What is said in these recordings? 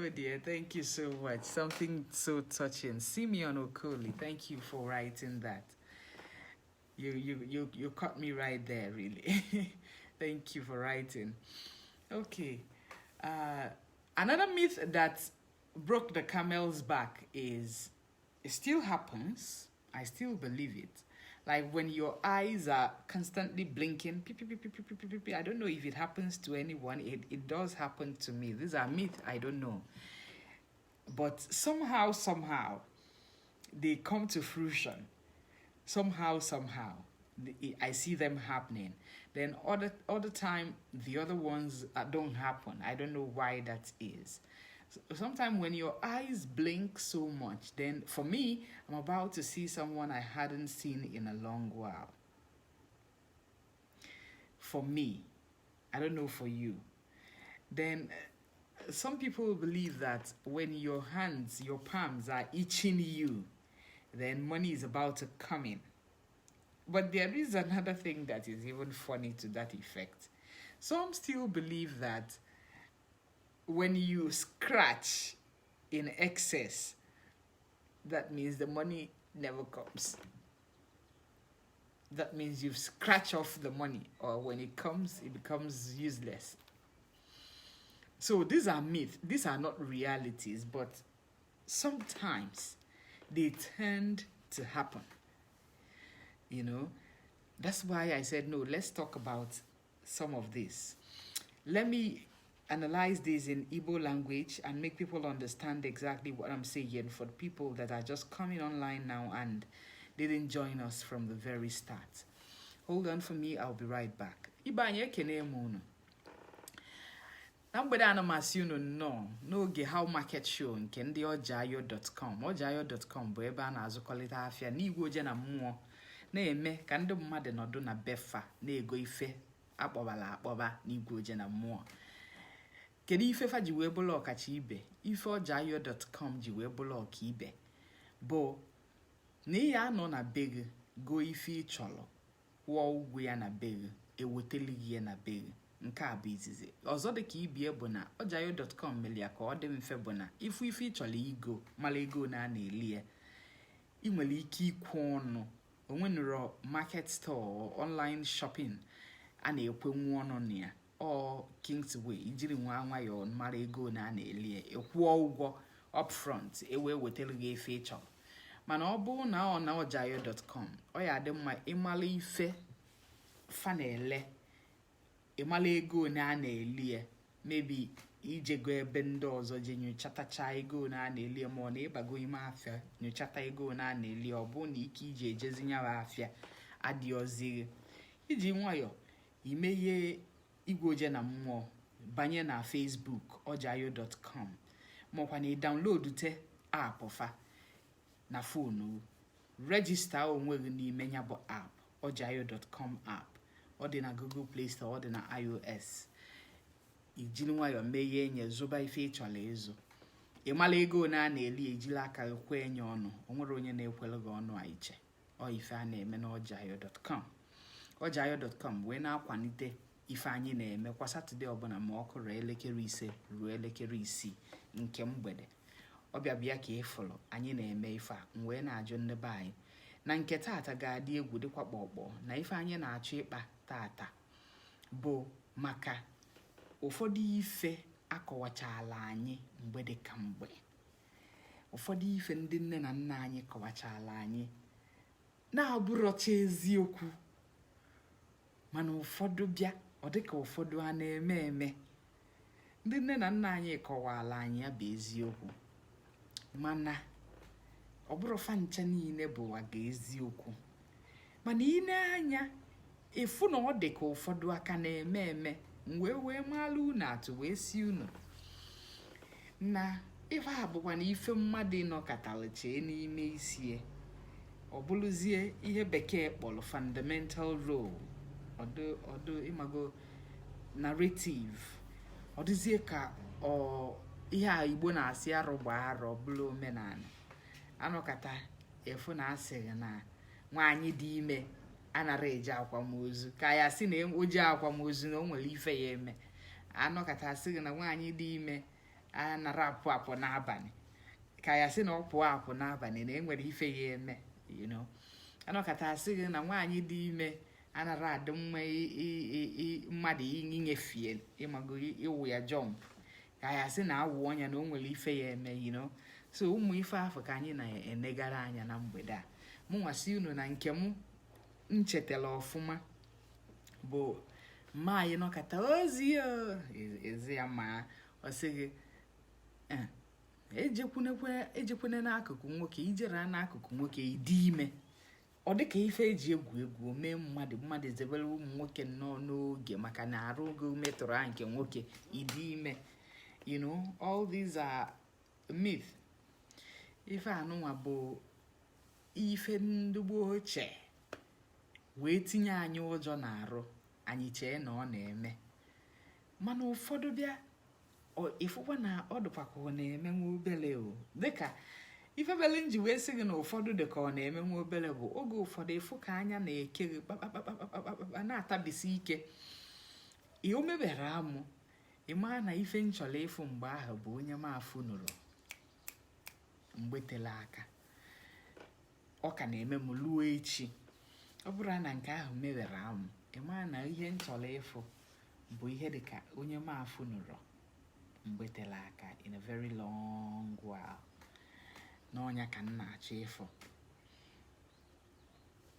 Oh dear, thank you so much. Something so touching. Simeon Okoli, thank you for writing that. You caught me right there, really. Thank you for writing. Okay. Another myth that broke the camel's back is it still happens. I still believe it. Like when your eyes are constantly blinking, peep, peep, peep, peep, peep, peep, peep, peep. I don't know if it happens to anyone. It does happen to me. These are myths, I don't know. But somehow, they come to fruition. Somehow, I see them happening. Then other time, the other ones don't happen. I don't know why that is. Sometimes when your eyes blink so much, then for me, I'm about to see someone I hadn't seen in a long while. For me, I don't know for you. Then some people believe that when your hands, your palms are itching you, then money is about to come in. But there is another thing that is even funny to that effect. Some still believe that when you scratch in excess, that means the money never comes. That means you've scratched off the money, or when it comes, it becomes useless. So these are myths. These are not realities, but sometimes they tend to happen. You know, that's why I said, no, let's talk about some of this. Let me analyze this in Igbo language and make people understand exactly what I'm saying for the people that are just coming online now and didn't join us from the very start. Hold on for me, I'll be right back. Ibanye kene munu. Na mgbede ana masị unu nnọọ n'oge How Market Show nke ndị ojayo.com. Ojayo.com bụ ebe a na-azụkọlịta afịa n'igwe oje na mmụọ, na-eme ka ndị mmadụ nọdụ na befa na-ego ife akpọbala n'igwe oje na mmụọ. Kedu ife fa ji wee bụla ọkacha ibe? Ife ojayo.com ji wee bụla ọka ibe bụ na ihe anọ na be gị go ife ị chọrọ, kwụọ ụgwọ ya na be gị, eweteli gị ya na be gị. Nke a bụ izizi. Ọzọ dị ka ibie bụ na ojayo.com mere ya ka ọ dị mfe bụ na ife ị chọrọ igo mara ego na na-eli ya, ị nwere ike ikwu ọnụ. Onwenụrụ market store online shopping a na-ekwenwu ọnụ na ya, ọ Kingsway, ijiri nwa nwayọọ mara ego na na-eli ya, ịkwụọ ụgwọ upfront wetara gị ife ị chọrọ. Mana ọ bụrụ na ọ na ojayo.com, ọ ya dị mma ịmara ife fa na-ele, ịmala ego na na-eli ya, maybe ijego ebe ndị ọzọ je nyochatacha ego na na-eli ya, ma ọ na ịbago ime afịa nyochata ego na na-eli ya. Ọ bụ na ike iji ejezinyawa afịa adịọzighi, iji nwayọ imeghe igwe oje na mmụọ, banye na Facebook ojayo.com, maọkwa na download te app fa na fonu, register onwe gị n'ime ya bụ app ojayo.com app. Ọ dị na Google Play Store, ọ dị na iOS. Ijiri nwayọ meghe enye zụba ife ị chọrọ ịzụ. Ịmala ego na na-eli ejiri aka kwe enye ọnụ. O nwere onye na-ekwere gị ọnụ a iche. Ọ ife a na-eme na ojayo.com. Ojayo.com wee na-akwalite ife anyị na-eme kwa Satọde ọbụla ma ọ kụrụ elekere 5 ruo elekere 6 nke mgbede. Ọbịa bịa ka ịfụrụ anyị na-eme ife a, wee na-ajụ ndị be anyị na nke taata ga-adị egwu dịkwa kpọkpọ, na ife anyị na-achọ ịkpa taata bụ maka ụfọdụ ife akọwachala anyị mgbe dị ka mgbe. Ụfọdụ ife ndị nne na nna anyị kọwachala anyị na-abụrọcha eziokwu, mana ụfọdụ bịa ọ dịka ụfọdụ a na-eme eme. Ndị nne na nna anyị kọwala anyị ya bụ eziokwu, mana ọ bụrụ fa ncha niile bụ waga eziokwu. Mana ị na-anya efu na ọ dị ka ụfọdụ aka na-eme eme, wee maalụ unu atụ wee si unu na ife a bụkwa na ife mmadụ nọkọtalichee n'ime isi, ọ bụrụzie ihe bekee kpọrọ fundamental role, ọdụ ịmago narrative. Ọ dịzie ka ihe a Igbo na-asị arụ gba arụ bụrụ omenala. Anọkata efu na asịrị na nwaanyị dị ime anara eje akwamozu, ka ya sị na oje akwamozu na o nwere ife ya eme. Anọkata asịrị na nwaanyị dị ime a nara apụ n'abalị ka ya sị na ọ pụọ apụ n'abalị na enwere ife ya eme anọkọta asị gị na nwaanyị dị ime anara adị mma mmadụ inyefie ịmago ịwụ ya jọmp ka ya sị na awụ ọnya na o nwere ife ya eme so ụmụ ife afọ ka anyị na-enegara anya na mgbede a mụ nwasị unu na nke m nchetala ọfụma bụ mma anyị nọkọta ozi ezi ya ma ọ sị gị ejekwune n'akụkụ nwoke ijere n'akụkụ nwoke ịdị ime ọ dịka ife eji egwu mee mmadụ ezebere ụmụ nwoke nọ n'oge maka na arụ oge metụrụ ha nke nwoke ịdị ime all these are myth. Ife anụnwa bụ ife ndị gboo ochie wee tinye anyị ụjọ na-arụ anyị chee na ọ na-eme mana ụfọdụ bịa ịfụkwa na ọ dụpakwa ọ na-eme nwa obele dịka ife bele nji wee sị gị na ụfọdụ dị ka ọ na-eme nwa obele bụ oge ụfọdụ ịfụ ka anya na-eke gị kpakpakpakpakpakpa na-atabisi ike ihe o mebere amụ ịmaa na ife nchọrọ ịfụ mgbe ahụ bụ onye m afụ nụrụ mgbetele aka ọ ka na-eme m luo echi ọ bụrụ na nke ahụ mebere amụ ịmaa na ihe nchọrọ ịfụ bụ ihe dịka onye m afụ nụrụ mgbetele aka in a very long while n'ọnya ka m na-achọ ịfụ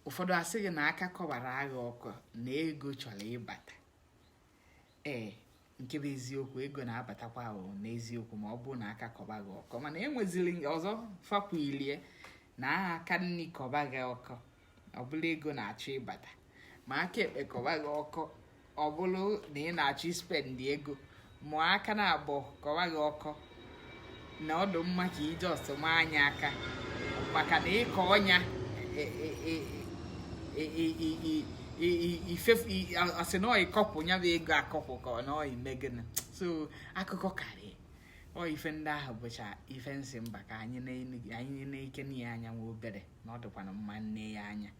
ụfọdụ asị gị na aka kọbara agha ọkụ na ego chọrọ ịbata nke bụ eziokwu ego na-abatakwa n'eziokwu ma ọ bụ na aka kọba gị ọkụ mana enwezili ọzọ fakwa ilie na aha aka nni kọba gị ọkụ ọbụla ego na-achọ ịbata ma aka ekpe kọba gị ọkụ ọbụla na ị na-achọ ispendị ego ma aka na-abụ kọba gị ọkụ na ọdụ mma ka ije ọsọma anya aka maka na ịkọ ọnya asị na ịkọpụ nya bụ ego akọpụ ka ọ na imegana so akụkọ karị ife ndị ahụ bụcha ife nsị mba ka anyị na-eke n'ihe anya nwa obere na ọ dịkwana mma nne ya anya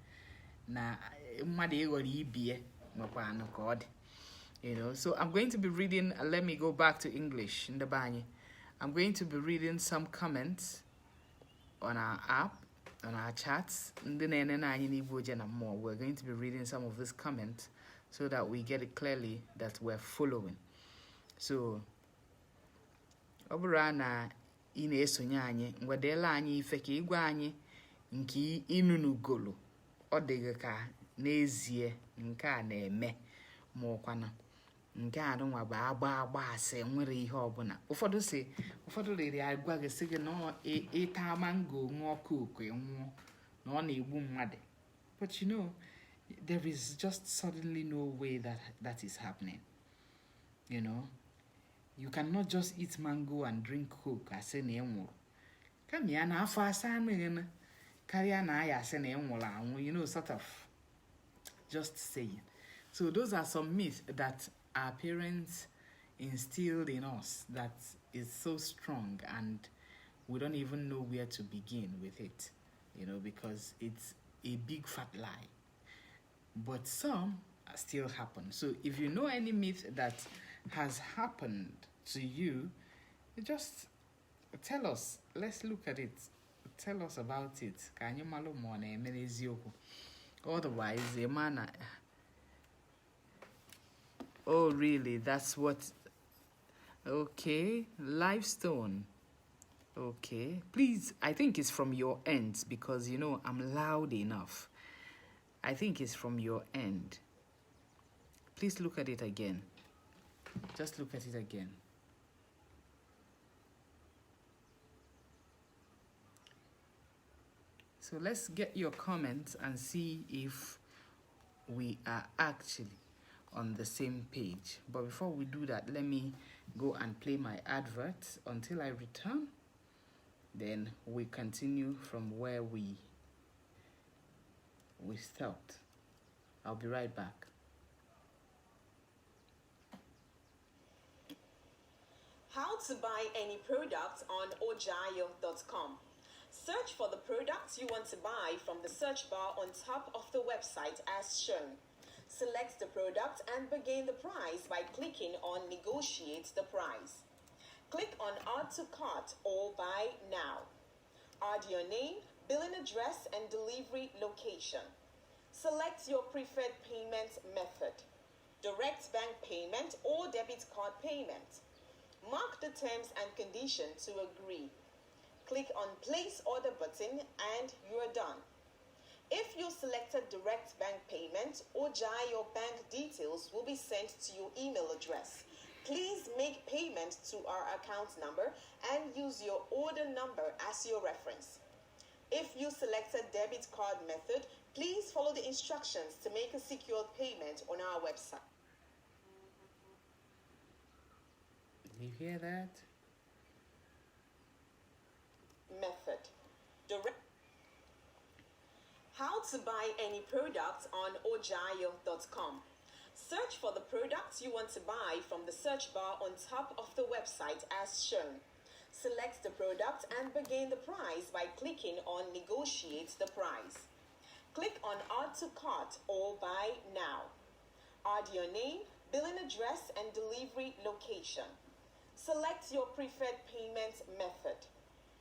na mmadụ ịghọrọ ibie nwekwanụ ka ọ dị so I'm going to be reading, let me go back to English in the banye. I'm going to be reading some comments on our app, on our chats. We're going to be reading some of these comments so that we get it clearly that we're following. So, Oburana ine esonye anyị ngwadela anyị ife ka igwa anyị nke inunugolo ọ dịghị ka n'ezie nke a na-eme ma ọkwana nke a nwa bụ agba asị nwere ihe ọbụla ụfọdụ riri agwa gị sị gị na ịta mango ṅụọ koku nwụọ na ọ na-egbu mmadụ but there is just suddenly no way that is happening. You cannot just eat mango and drink coke asị na enwụrụ kama ya na afọ asaa na karịa na aya asị na enwụrụ anwụ sort of just saying. So those are some myths that our parents instilled in us that is so strong and we don't even know where to begin with it, because it's a big fat lie. But some still happen. So if you know any myth that has happened to you, just tell us. Let's look at it. Tell us about it. Otherwise, oh, really? That's what... Okay. Livestone. Okay. Please, I think it's from your end because, I'm loud enough. I think it's from your end. Please look at it again. Just look at it again. So let's get your comments and see if we are actually on the same page. But before we do that, let me go and play my advert until I return. Then we continue from where we stopped. I'll be right back. How to buy any product on ojayo.com. Search for the products you want to buy from the search bar on top of the website as shown. Select the product and begin the price by clicking on Negotiate the Price. Click on to cart or buy now. Add your name, billing address, and delivery location. Select your preferred payment method: direct bank payment or debit card payment. Mark the terms and conditions to agree. Click on Place Order button and you are done. If you selected direct bank payment, Ojai, your bank details will be sent to your email address. Please make payment to our account number and use your order number as your reference. If you selected debit card method, please follow the instructions to make a secured payment on our website. You hear that? Method: direct. How to buy any product on ojayo.com. Search for the products you want to buy from the search bar on top of the website as shown. Select the product and begin the price by clicking on Negotiate the price. Click on Add to Cart or Buy Now. Add your name, billing address, and delivery location. Select your preferred payment method: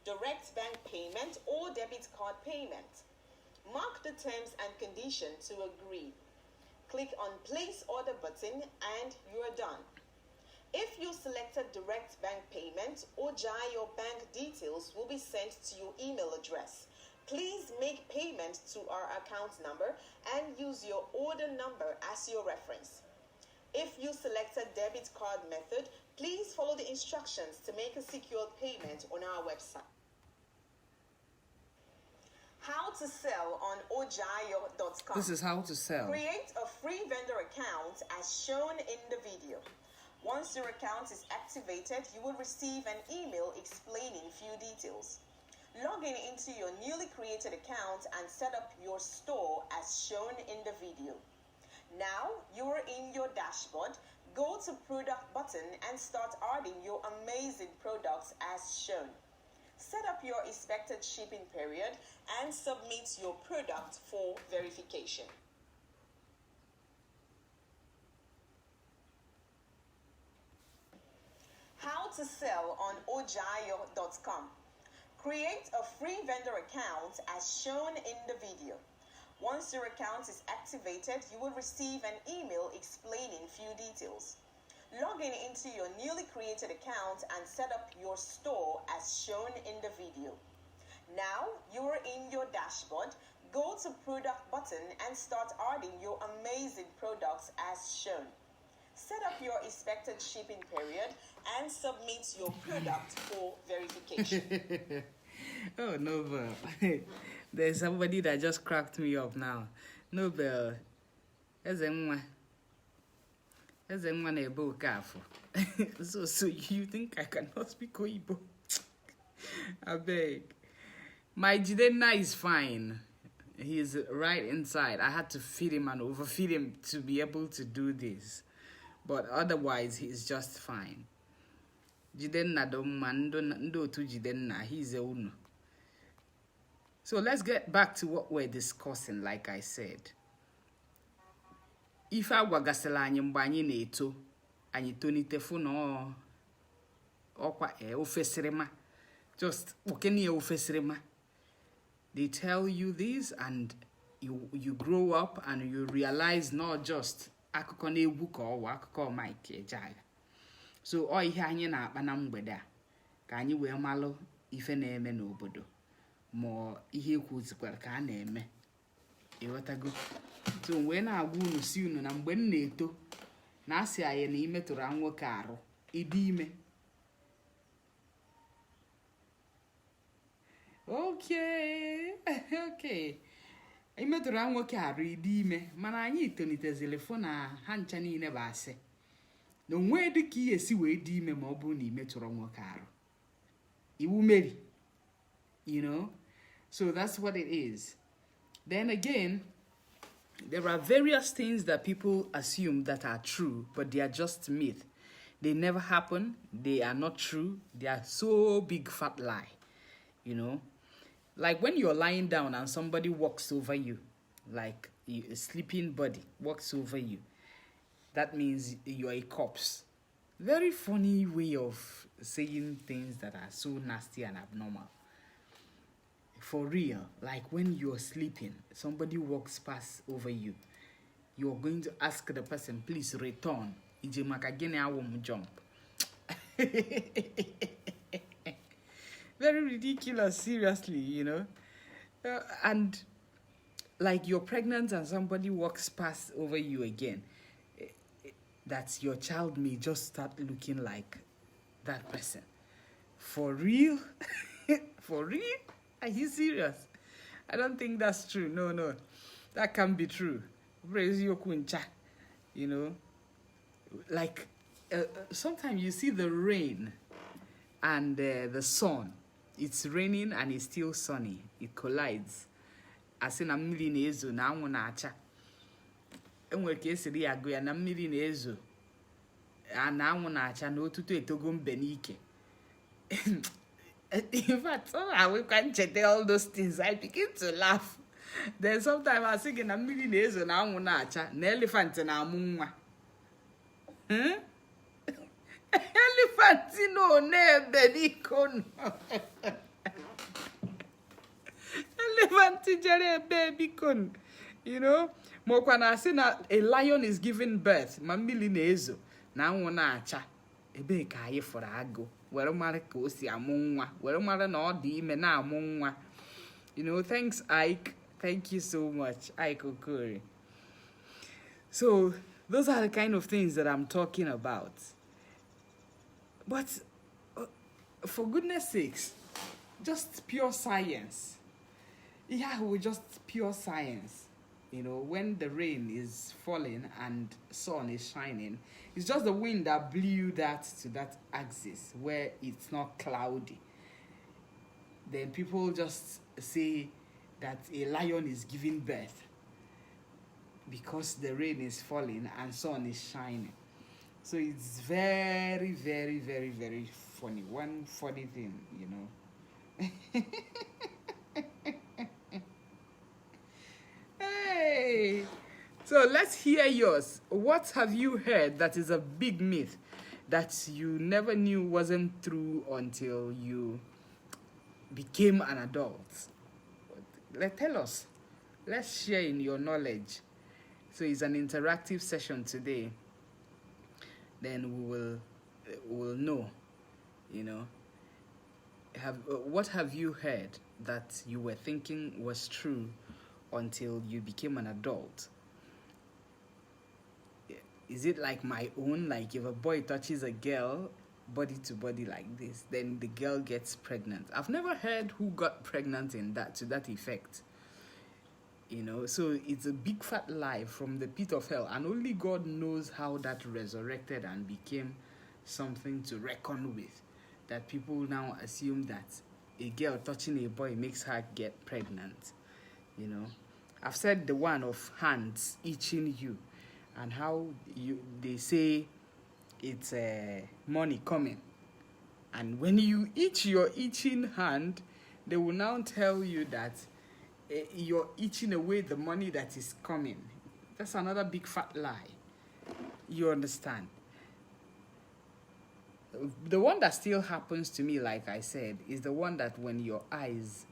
direct bank payment or debit card payment. Mark the terms and conditions to agree. Click on Place Order button and you are done. If you selected direct bank payment, Ojai, your bank details will be sent to your email address. Please make payment to our account number and use your order number as your reference. If you selected debit card method, please follow the instructions to make a secured payment on our website. How to sell on ojayo.com. This is how to sell. Create a free vendor account as shown in the video. Once your account is activated, you will receive an email explaining few details. Log in into your newly created account and set up your store as shown in the video. Now you are in your dashboard. Go to Product button and start adding your amazing products as shown. Set up your expected shipping period and submit your product for verification. How to sell on ojayo.com. Create a free vendor account as shown in the video. Once your account is activated, you will receive an email explaining few details. Log in into your newly created account and set up your store as shown in the video. Now you are in your dashboard. Go to Product button and start adding your amazing products as shown. Set up your expected shipping period and submit your product for verification. Oh, Nobel. There's somebody that just cracked me up now. Nobel. So you think I cannot speak Oyibo? I beg. My Jidenna is fine. He's right inside. I had to feed him and overfeed him to be able to do this. But otherwise, he's just fine. Jidenna ndo tu Jidenna. He's a uno. So let's get back to what we're discussing, like I said. If I wagasela anyị mgbe anyị na-eto, anyị tonitefu no okwa ofesirima. Just okeni ofesirima. They tell you this and you grow up and you realize not just akụkọ na-egwu ka ọwa akụkọ Mike Ejeagha. So ọ ihe anyị na-akpa na mgbede a ka anyị wee malụ ife na-eme n'obodo ma ihe kwuzikwara ka a na-eme. Ịghọtago? So wee na-agwa unu si unu na mgbe m na-eto na asị anyị na imetụrụ nwoke arụ ịdị ime. Okay. Imetụrụ nwoke arụ ịdị ime mana anyị tonitezile fụ na ha ncha niile bụ asị. Na onwe dị ka ihe si wee dị ime ma ọ bụrụ na imetụrụ nwoke arụ. Iwu meri. You know? So that's what it is. Then again, there are various things that people assume that are true, but they are just myth. They never happen. They are not true. They are so big fat lie. You know? Like when you're lying down and somebody walks over you, like a sleeping body walks over you, that means you're a corpse. Very funny way of saying things that are so nasty and abnormal. For real, like when you're sleeping, somebody walks past over you, you're going to ask the person, please return. Ije makagene awom jump. Very ridiculous, seriously, you know. And like you're pregnant and somebody walks past over you again, that your child may just start looking like that person. For real? For real? Are you serious? I don't think that's true. No. That can't be true. You know? Like, sometimes you see the rain and the sun. It's raining and it's still sunny. It collides. As in a million years na anwụ na-acha. Enwere ka esiri ya agụ ya na mmiri na-ezo. Na anwụ na-acha na otutu etogo mbe n'ike. In fact, we can't check all those things. I begin to laugh. Then sometimes I think na mmiri na-ezo na anwụ na-acha na elephant na-amụ nwa. Elephant no n'ebe biko no. Elephant jere ebe biko no. You know, mokwa na say na a lion is giving birth, ma mmiri na-ezo na anwụ na-acha. Ebe ka anyị fọrọ agụ. Were mara ka o si amụ nwa. Were mara na ọ dị ime na amụ nwa. You know, thanks Ike. Thank you so much, Ike Okori. So, those are the kind of things that I'm talking about. But, for goodness sakes, just pure science. Yeah, just pure science. You know, when the rain is falling and sun is shining, it's just the wind that blew that to that axis where it's not cloudy. Then people just say that a lion is giving birth because the rain is falling and sun is shining. So it's very, very, very, very funny. One funny thing, you know. Hey! So let's hear yours. What have you heard that is a big myth that you never knew wasn't true until you became an adult? Tell us. Let's share in your knowledge. So it's an interactive session today. Then we will know, you know. What have you heard that you were thinking was true until you became an adult? Is it like my own? Like if a boy touches a girl body to body like this, then the girl gets pregnant. I've never heard who got pregnant to that effect. You know, so it's a big fat lie from the pit of hell, and only God knows how that resurrected and became something to reckon with. That people now assume that a girl touching a boy makes her get pregnant. You know, I've said the one of hands itching you, and how they say it's money coming, and when you itch your itching hand, they will now tell you that you're itching away the money that is coming. That's another big fat lie. You understand? The one that still happens to me, like I said, is the one that when your eyes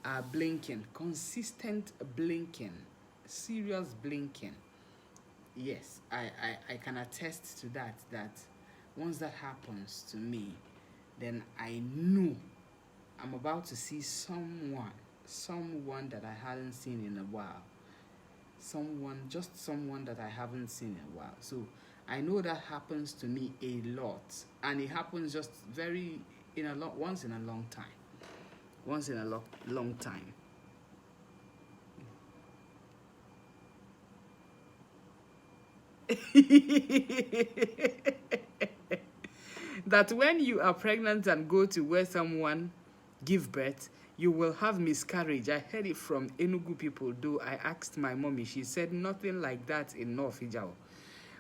are blinking, consistent blinking, serious blinking. Yes, I can attest to that once that happens to me, then I know I'm about to see someone that I hadn't seen in a while. Just someone that I haven't seen in a while. So I know that happens to me a lot, and it happens just once in a long time. Once in a long time. That when you are pregnant and go to where someone give birth, you will have miscarriage. I heard it from Enugu people, though I asked my mommy. She said nothing like that in North Ijao.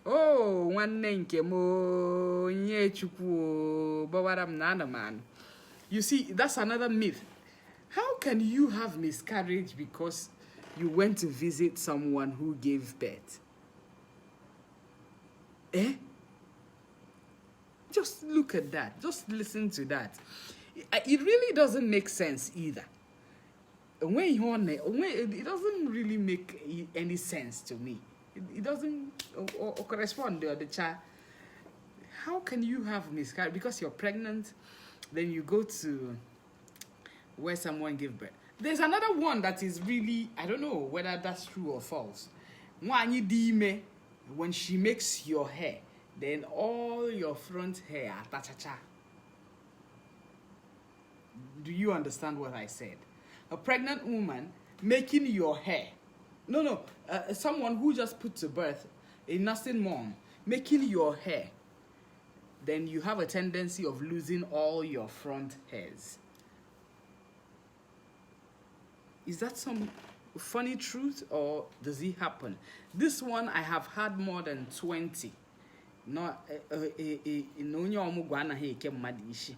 Oh, one name mo nye chukwu bawaram nana man. You see, that's another myth. How can you have miscarriage because you went to visit someone who gave birth? Just look at that. Just listen to that. It really doesn't make sense either. It doesn't really make any sense to me. It doesn't or correspond to the child. How can you have miscarriage because you're pregnant? Then you go to where someone give birth. There's another one that is really, I don't know whether that's true or false. When she makes your hair, then all your front hair ta-cha-cha. Do you understand what I said? A pregnant woman making your hair. Someone who just put to birth, a nursing mom, making your hair. Then you have a tendency of losing all your front hairs. Is that some funny truth or does it happen? This one I have had more than 20. No, onye omugwa anaghị eke mmadụ isi.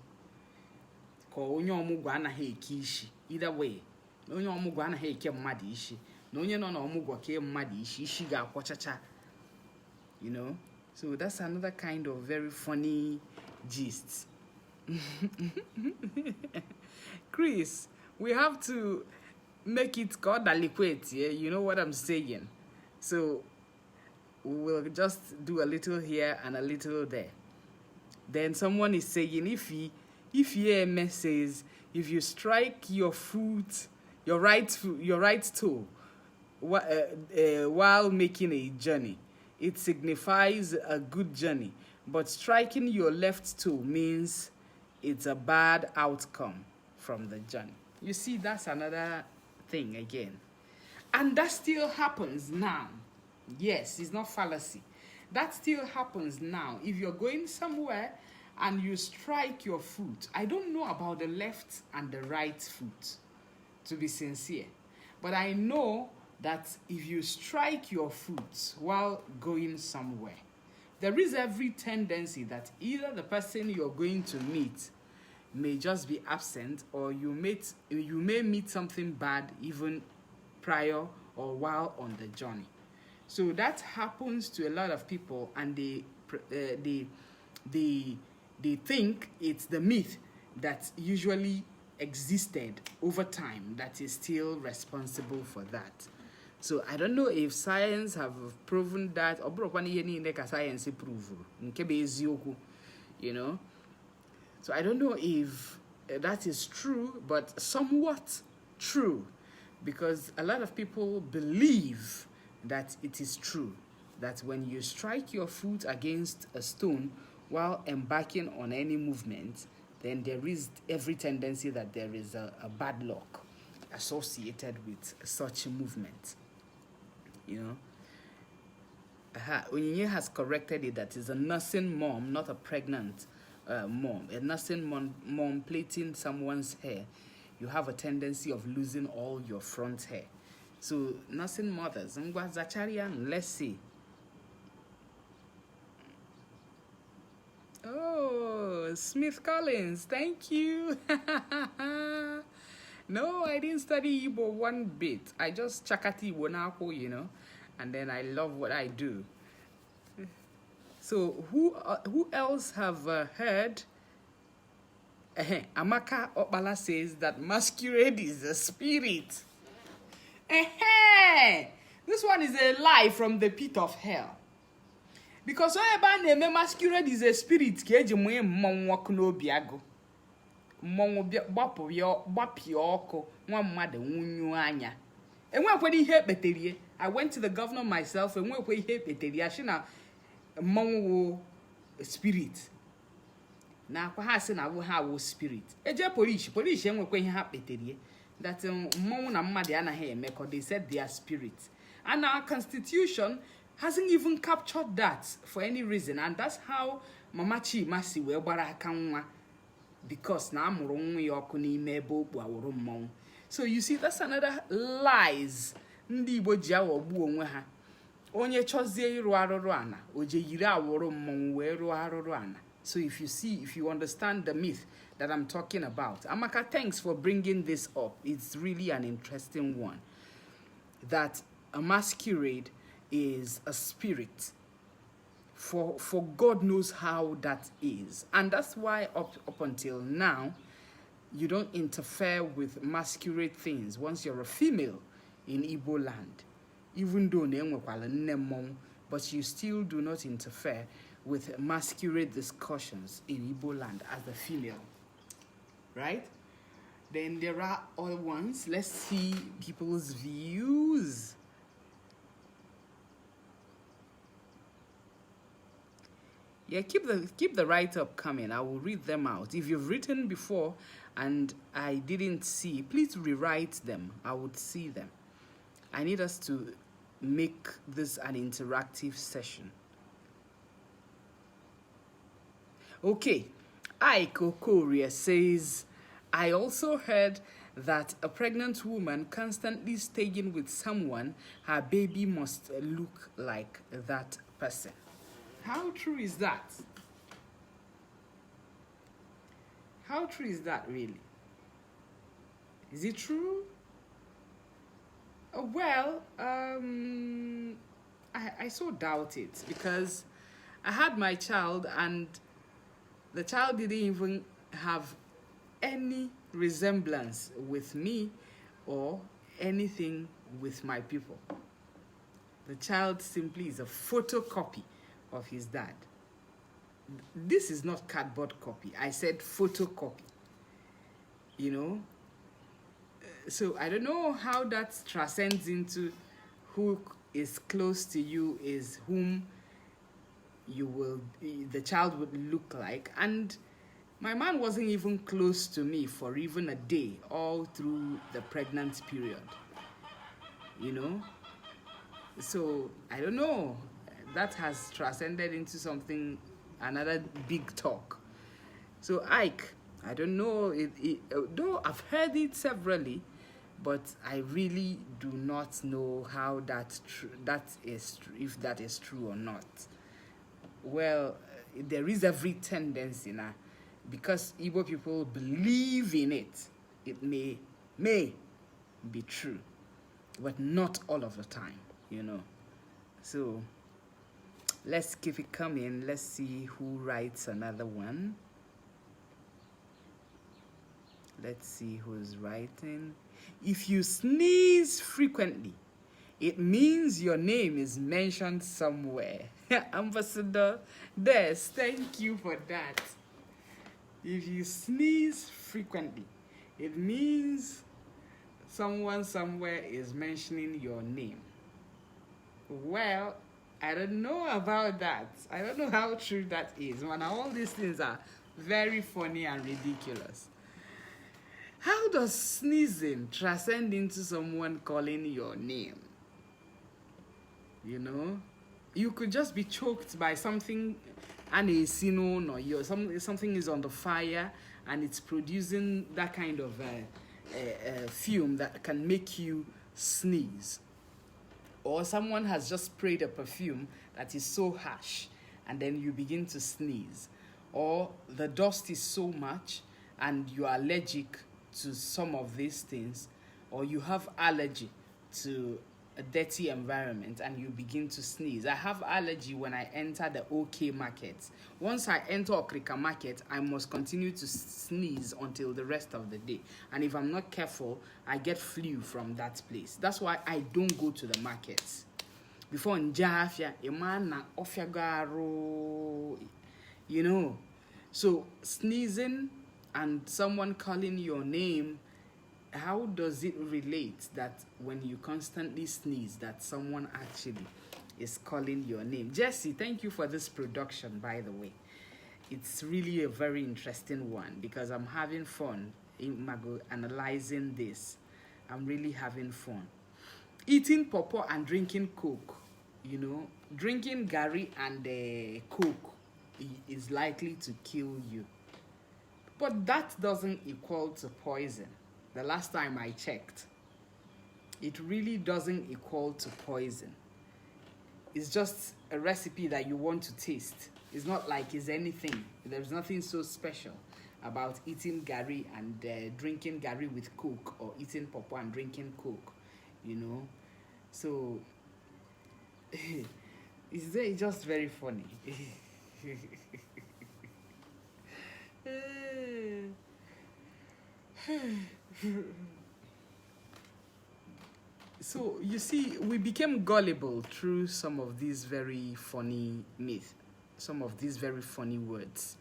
Ka onye omugwa anaghị eke isi. Either way, onye omugwa anaghị eke mmadụ isi. Na onye nọ na omugwa ke mmadụ isi, isi ga-akwọchacha. You know? So that's another kind of very funny gist. Chris, we have to make it called aliquate, yeah? You know what I'm saying? So we'll just do a little here and a little there. Then someone is saying if EMS says if you strike your foot, your right toe while making a journey, it signifies a good journey, but striking your left toe means it's a bad outcome from the journey. You see, that's another thing again. And that still happens now. Yes, it's not fallacy. That still happens now. If you're going somewhere and you strike your foot, I don't know about the left and the right foot, to be sincere. But I know that if you strike your foot while going somewhere, there is every tendency that either the person you're going to meet may just be absent, or you may meet something bad even prior or while on the journey. So that happens to a lot of people, and they think it's the myth that usually existed over time that is still responsible for that. So I don't know if science have proven that, or science prove, you know. So I don't know if that is true, but somewhat true, because a lot of people believe that it is true, that when you strike your foot against a stone while embarking on any movement, then there is every tendency that there is a bad luck associated with such a movement. You know, Onyinye has corrected it that is a nursing mom, not a pregnant mom. A nursing mom plaiting someone's hair, you have a tendency of losing all your front hair. So nursing mothers, let's see. Oh, Smith Collins, thank you. No, I didn't study Igbo one bit. I just chakati Igbo nako, you know, and then I love what I do. So who else have heard? Amaka Opala says that masquerade is a spirit. This one is a lie from the pit of hell. Because when masquerade is a spirit, I went to the governor myself and spirit. Na perhaps na wo ha wo spirit. Eje police enwekwe ihe ha peterie that mmonu na mmade anaghị emekọ. They said they are spirit. And our constitution hasn't even captured that for any reason, and that's how Mama Chima si we gbara aka nwa, because na amụrụ nwa ya ọkụ n'ime ebe okpu awụrụ mmọnwụ. So you see, that's another lies ndị Igbo ji aghọgbu onwe ha. Onye chọzie ịrụ arụrụ ana, oje yiri awụrụ mmọnwụ wee rụọ arụrụ ana. So if you understand the myth that I'm talking about, Amaka, thanks for bringing this up. It's really an interesting one. That a masquerade is a spirit. for God knows how that is. And that's why up until now, you don't interfere with masquerade things once you're a female in Igbo land. Even though but you still do not interfere with masquerade discussions in Igbo land as a female. Right? Then there are other ones. Let's see people's views. Yeah, keep the write-up coming. I will read them out. If you've written before and I didn't see, please rewrite them. I would see them. I need us to make this an interactive session. Okay, Ike Okoria says, I also heard that a pregnant woman constantly staying with someone, her baby must look like that person. How true is that? How true is that really? Is it true? Well, I so doubt it, because I had my child and the child didn't even have any resemblance with me or anything with my people. The child simply is a photocopy of his dad. This is not cardboard copy. I said photocopy. You know? So I don't know how that transcends into who is close to you is whom the child would look like. And my man wasn't even close to me for even a day all through the pregnant period. You know? So I don't know. That has transcended into something, another big talk. So Ike, I don't know, though I've heard it severally, but I really do not know how if that is true or not. Well, there is every tendency now, because Igbo people believe in it. It may be true, but not all of the time, you know. So let's keep it coming. Let's see who writes another one. Let's see who's writing. If you sneeze frequently, it means your name is mentioned somewhere. Ambassador Des, thank you for that. If you sneeze frequently, it means someone somewhere is mentioning your name. Well, I don't know about that. I don't know how true that is. Man, all these things are very funny and ridiculous. How does sneezing transcend into someone calling your name? You know? You could just be choked by something, and something is on the fire and it's producing that kind of fume that can make you sneeze. Or someone has just sprayed a perfume that is so harsh and then you begin to sneeze. Or the dust is so much and you are allergic to some of these things, or you have allergy to a dirty environment and you begin to sneeze. I have allergy when I enter the OK market. Once I enter Okrika market, I must continue to sneeze until the rest of the day. And if I'm not careful, I get flu from that place. That's why I don't go to the markets. Before Njafia, Emana Ofiagaro, you know. So sneezing and someone calling your name, how does it relate that when you constantly sneeze that someone actually is calling your name? Jesse, thank you for this production, by the way. It's really a very interesting one because I'm having fun in analyzing this. I'm really having fun. Eating pawpaw and drinking Coke, you know, drinking Gary and Coke is likely to kill you. But that doesn't equal to poison. The last time I checked, it really doesn't equal to poison. It's just a recipe that you want to taste. It's not like it's anything. There's nothing so special about eating Gary and drinking Gary with Coke, or eating pawpaw and drinking Coke, you know. So It's just very funny. So you see, we became gullible through some of these very funny myths, some of these very funny words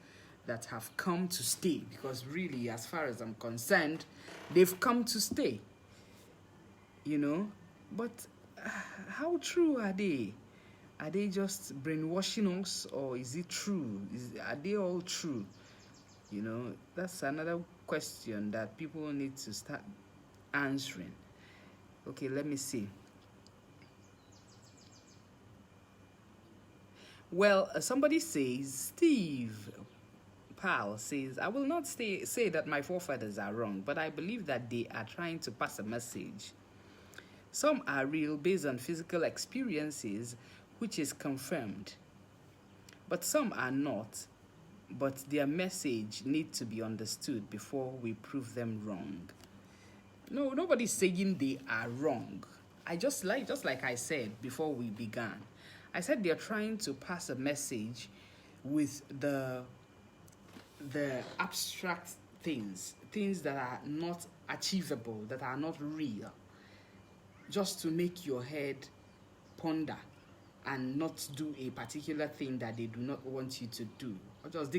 that have come to stay, because really, as far as I'm concerned, they've come to stay. You know, but how true are they? Are they just brainwashing us, or is it true? Are they all true? You know, that's another question that people need to start answering. Okay, let me see. Well, somebody says, Steve Powell says, I will not say that my forefathers are wrong, but I believe that they are trying to pass a message. Some are real based on physical experiences, which is confirmed. But some are not, but their message needs to be understood before we prove them wrong. No, nobody's saying they are wrong. Just like I said before we began, I said they're trying to pass a message with the abstract things that are not achievable, that are not real, just to make your head ponder and not do a particular thing that they do not want you to do. Just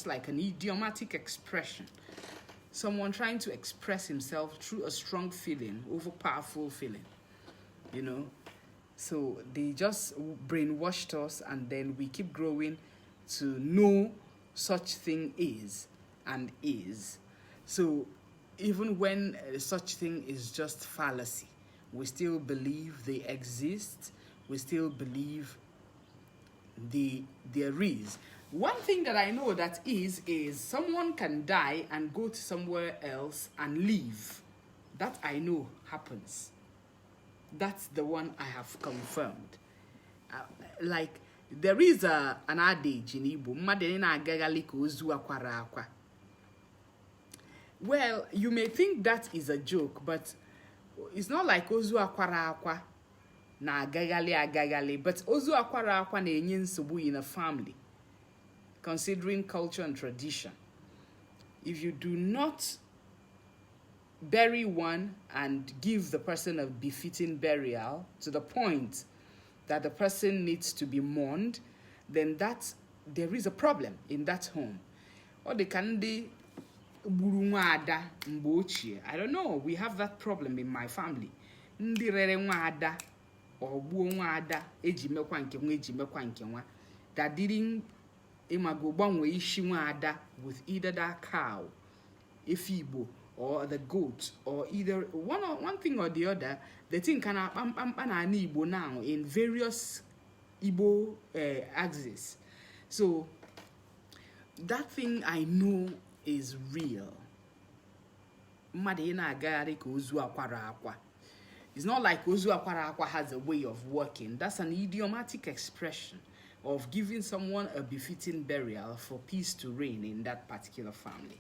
like an idiomatic expression. Someone trying to express himself through a strong feeling, over powerful feeling, you know. So they just brainwashed us, and then we keep growing to know such thing is and is. So even when such thing is just fallacy, we still believe they exist. We still believe there is. One thing that I know that is someone can die and go to somewhere else and leave. That I know happens. That's the one I have confirmed. Like, there is an adage in Igbo, well, you may think that is a joke, but it's not like ozu akwara akwa na agagali, but ozu akwara akwa na enye nsogbu in a family, considering culture and tradition. If you do not bury one and give the person a befitting burial to the point that the person needs to be mourned, then there is a problem in that home. Or they can I don't know, we have that problem in my family. Ndi rere nwada or gbuo nwada eji mekwa nke nwa eji mekwa nke nwa, that didn't imago gbanwe ishi nwada with either that cow, Ifibo, or the goat, or either one thing or the other. The thing can Igbo now in various Igbo axes. So that thing I know is real. It's not like ozu akwara akwa has a way of working. That's an idiomatic expression of giving someone a befitting burial for peace to reign in that particular family.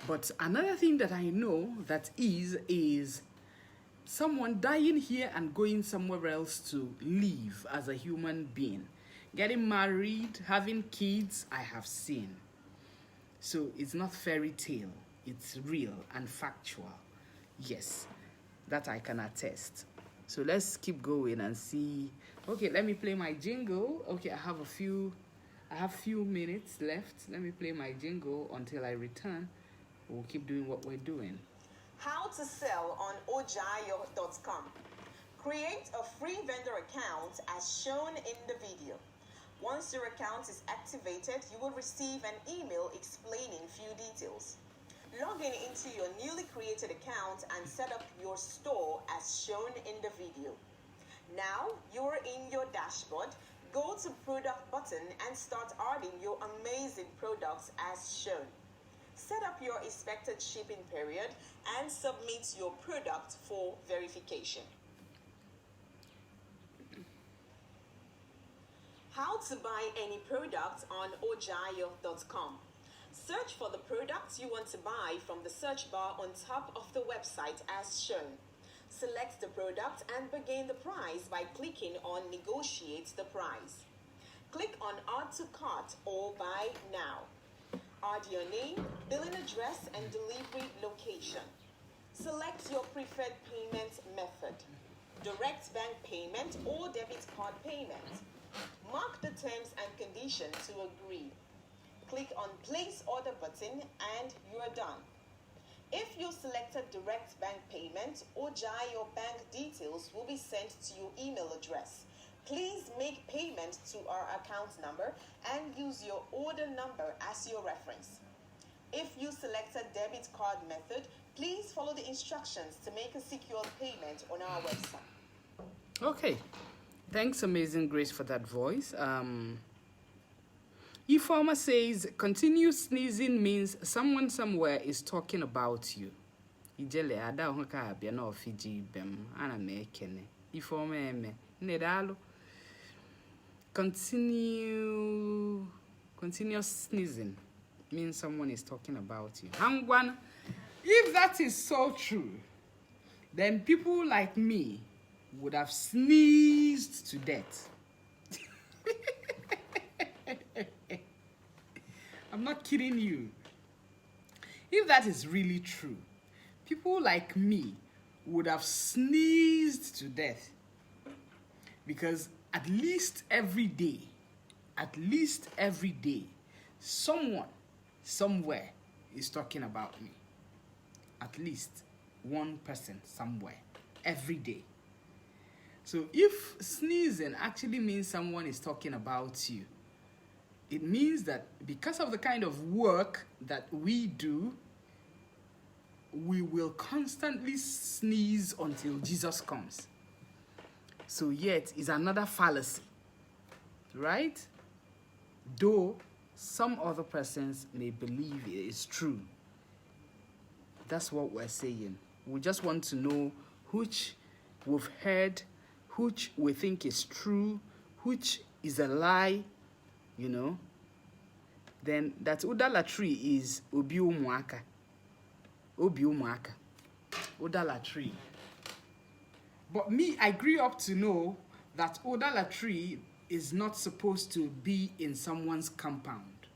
But another thing that I know that is someone dying here and going somewhere else to live as a human being. Getting married, having kids, I have seen. So it's not fairy tale, it's real and factual. Yes, that I can attest. So let's keep going and see. Okay, let me play my jingle. Okay, I have few minutes left. Let me play my jingle until I return. We'll keep doing what we're doing. How to sell on ojayo.com. Create a free vendor account as shown in the video. Once your account is activated, you will receive an email explaining few details. Log in into your newly created account and set up your store as shown in the video. Now you're in your dashboard. Go to product button and start adding your amazing products as shown. Set up your expected shipping period and submit your product for verification. How to buy any product on ojayo.com. Search for the products you want to buy from the search bar on top of the website as shown. Select the product and begin the price by clicking on Negotiate the Price. Click on Add to Cart or Buy Now. Add your name, billing address, and delivery location. Select your preferred payment method, direct bank payment or debit card payment. Mark the terms and conditions to agree. Click on Place Order button and you are done. If you selected direct bank payment, Oja, your bank details will be sent to your email address. Please make payment to our account number and use your order number as your reference. If you selected debit card method, please follow the instructions to make a secure payment on our website. Okay, thanks Amazing Grace for that voice. Ifeoma says, continue sneezing means someone somewhere is talking about you. Ijele ada hoka abia na ofiji bem ana me ekene. Ifeoma eme nedalo. Continuous sneezing means someone is talking about you. Hangwan, if that is so true, then people like me would have sneezed to death. I'm not kidding you. If that is really true, people like me would have sneezed to death. Because at least every day, someone, somewhere is talking about me. At least one person somewhere, every day. So if sneezing actually means someone is talking about you, it means that because of the kind of work that we do, we will constantly sneeze until Jesus comes. So yet is another fallacy, right? Though some other persons may believe it is true. That's what we're saying. We just want to know which we've heard, which we think is true, which is a lie, you know. Then that udalatry is obi umuaka. Obi umuaka. Udalatry. But me, I grew up to know that odalatry is not supposed to be in someone's compound.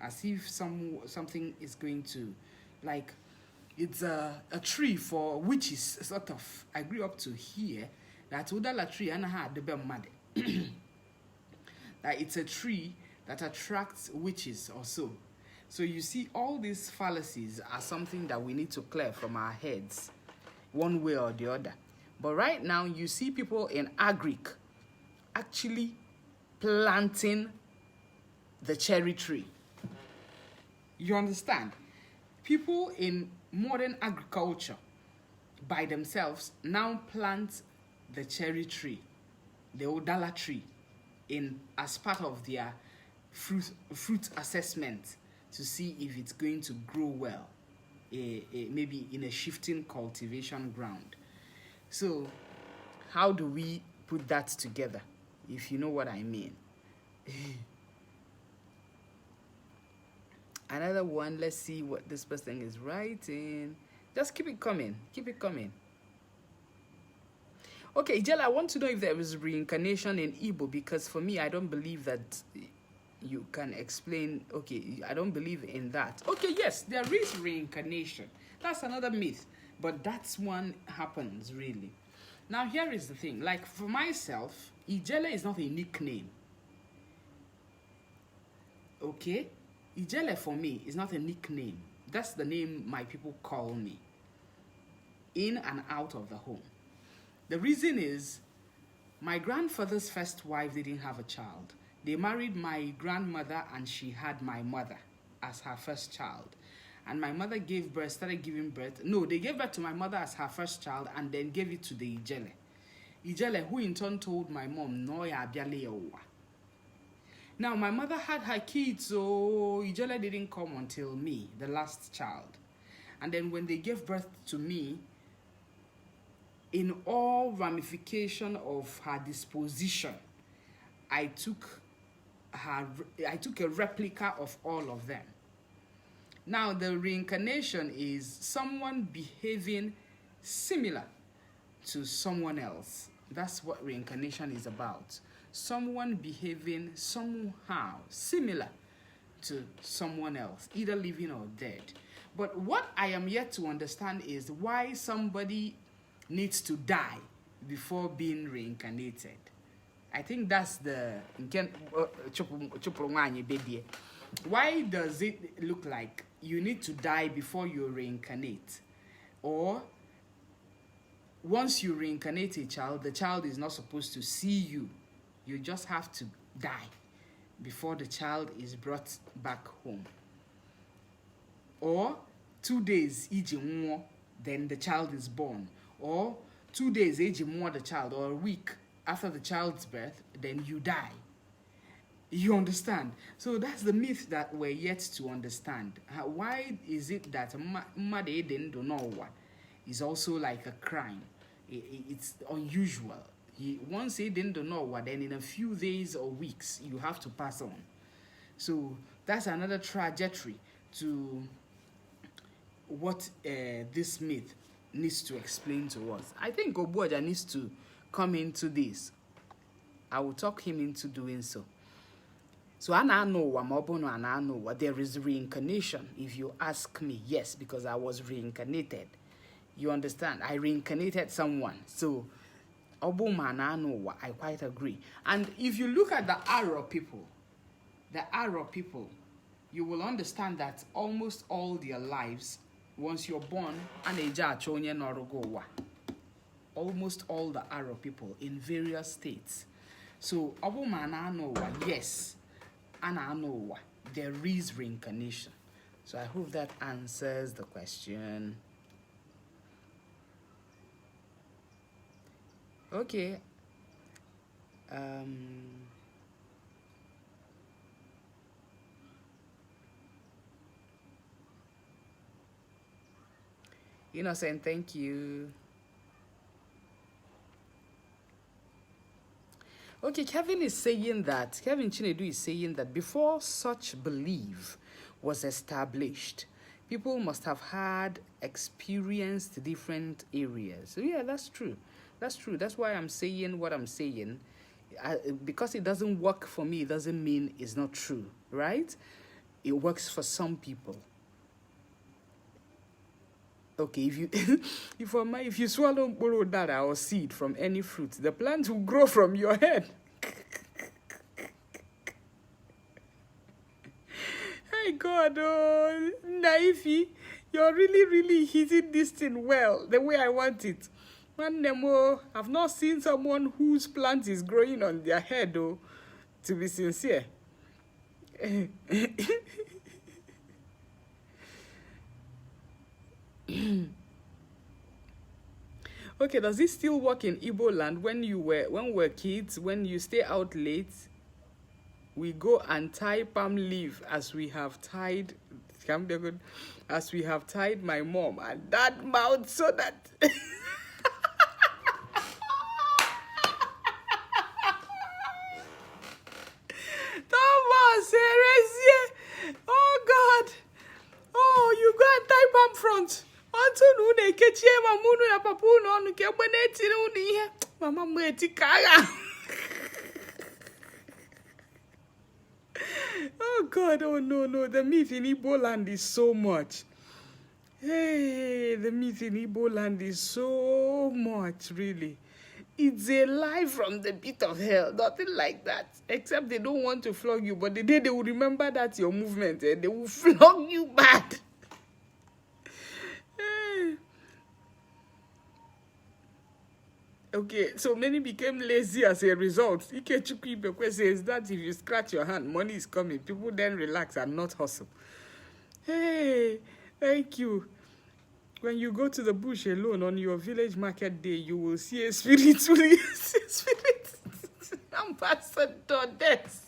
As if something is going to, like, it's a tree for witches, sort of. I grew up to hear that odalatry anaha debe made. That it's a tree that attracts witches or so. So you see, all these fallacies are something that we need to clear from our heads, one way or the other. But right now, you see people in Agric actually planting the cherry tree. You understand? People in modern agriculture by themselves now plant the cherry tree, the Odala tree, as part of their fruit assessment to see if it's going to grow well, maybe in a shifting cultivation ground. So how do we put that together, if you know what I mean? Another one, let's see what this person is writing. Just keep it coming. Keep it coming. Okay, Ijela, I want to know if there is reincarnation in Igbo, because for me, I don't believe that you can explain. Okay, I don't believe in that. Okay, yes, there is reincarnation. That's another myth, but that's one happens, really. Now, here is the thing. Like, for myself, Ijele is not a nickname. Okay? Ijele for me is not a nickname. That's the name my people call me, in and out of the home. The reason is, my grandfather's first wife didn't have a child. They married my grandmother and she had my mother as her first child. And my mother started giving birth. No, they gave birth to my mother as her first child and then gave it to the Ijele. Ijele, who in turn told my mom, no, ya abiale owa. Now, my mother had her kids, so Ijele didn't come until me, the last child. And then when they gave birth to me, in all ramification of her disposition, I took a replica of all of them. Now, the reincarnation is someone behaving similar to someone else. That's what reincarnation is about. Someone behaving somehow similar to someone else, either living or dead. But what I am yet to understand is why somebody needs to die before being reincarnated. I think that's the why does it look like you need to die before you reincarnate? Or once you reincarnate a child, the child is not supposed to see you. You just have to die before the child is brought back home. Or 2 days, then the child is born. Or 2 days, the child, or a week after the child's birth, then you die. You understand? So that's the myth that we're yet to understand. Why is it that Made didn't know what is also like a crime? It's unusual. Once he didn't know what, then in a few days or weeks, you have to pass on. So that's another trajectory to what this myth needs to explain to us. I think Ogbuaja needs to come into this. I will talk him into doing so. So I know there is reincarnation. If you ask me, yes, because I was reincarnated. You understand? I reincarnated someone. So I quite agree. And if you look at the Arab people, you will understand that almost all their lives, once you're born, almost all the Arab people in various states. So yes, there is reincarnation. So I hope that answers the question. Okay. Innocent, thank you. Okay, Kevin Chinedu is saying that before such belief was established, people must have had experienced different areas. So yeah, that's true. That's why I'm saying what I'm saying. Because it doesn't work for me, it doesn't mean it's not true, right? It works for some people. Okay, if you swallow borodara or seed from any fruit, the plant will grow from your head. Hey God, oh, Naifi, you're really hitting this thing well, the way I want it. I've not seen someone whose plant is growing on their head, though, to be sincere. Okay, does this still work in Igbo land? When we're kids, when you stay out late, we go and tie palm leaf as we have tied my mom and that mouth so that Thomas, oh God, oh, you go and tie palm front. Oh God, oh no, the myth in Igbo land is so much. Hey, the myth in Igbo land is so much, really. It's a lie from the pit of hell, nothing like that. Except they don't want to flog you, but the day they will remember that's your movement, they will flog you bad. Okay, so many became lazy as a result. Ikechukwu Ibekwe says that if you scratch your hand, money is coming. People then relax and not hustle. Hey, thank you. When you go to the bush alone on your village market day, you will see a spirit. Ambassador Dex.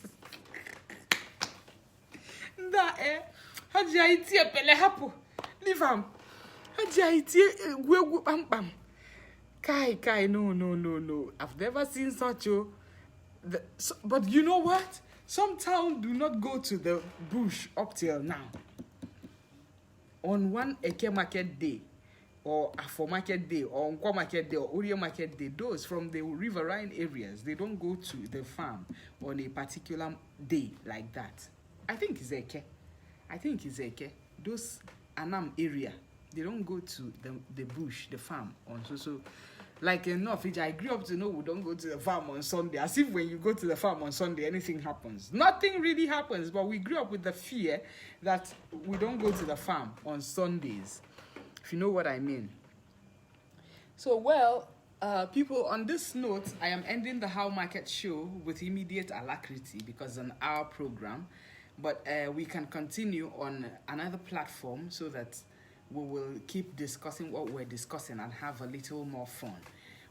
Haji Haiti pele hapo. Leave him. Haji Haiti gwegu pam pam. Kai, no. I've never seen such a... But you know what? Some towns do not go to the bush up till now. On one Eke market day, or Afo Market Day, or Nkwa Market Day, or Urio Market Day, those from the riverine areas, they don't go to the farm on a particular day like that. I think it's Eke. Those Anam area, they don't go to the bush, the farm on so. Like in North, I grew up to know we don't go to the farm on Sunday. As if when you go to the farm on Sunday, anything happens. Nothing really happens, but we grew up with the fear that we don't go to the farm on Sundays, if you know what I mean. So, well, people, on this note, I am ending the How Market show with immediate alacrity because on our program, but we can continue on another platform so that we will keep discussing what we're discussing and have a little more fun.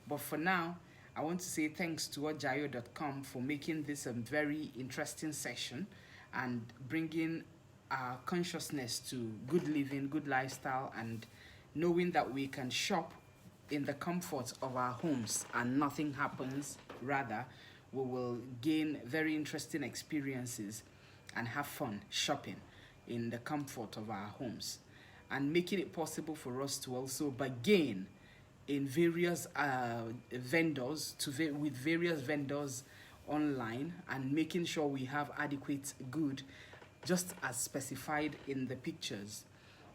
But for now, I want to say thanks to ojayo.com for making this a very interesting session and bringing our consciousness to good living, good lifestyle, and knowing that we can shop in the comfort of our homes and nothing happens. Rather, we will gain very interesting experiences and have fun shopping in the comfort of our homes, and making it possible for us to also bargain in various vendors, with various vendors online, and making sure we have adequate good just as specified in the pictures,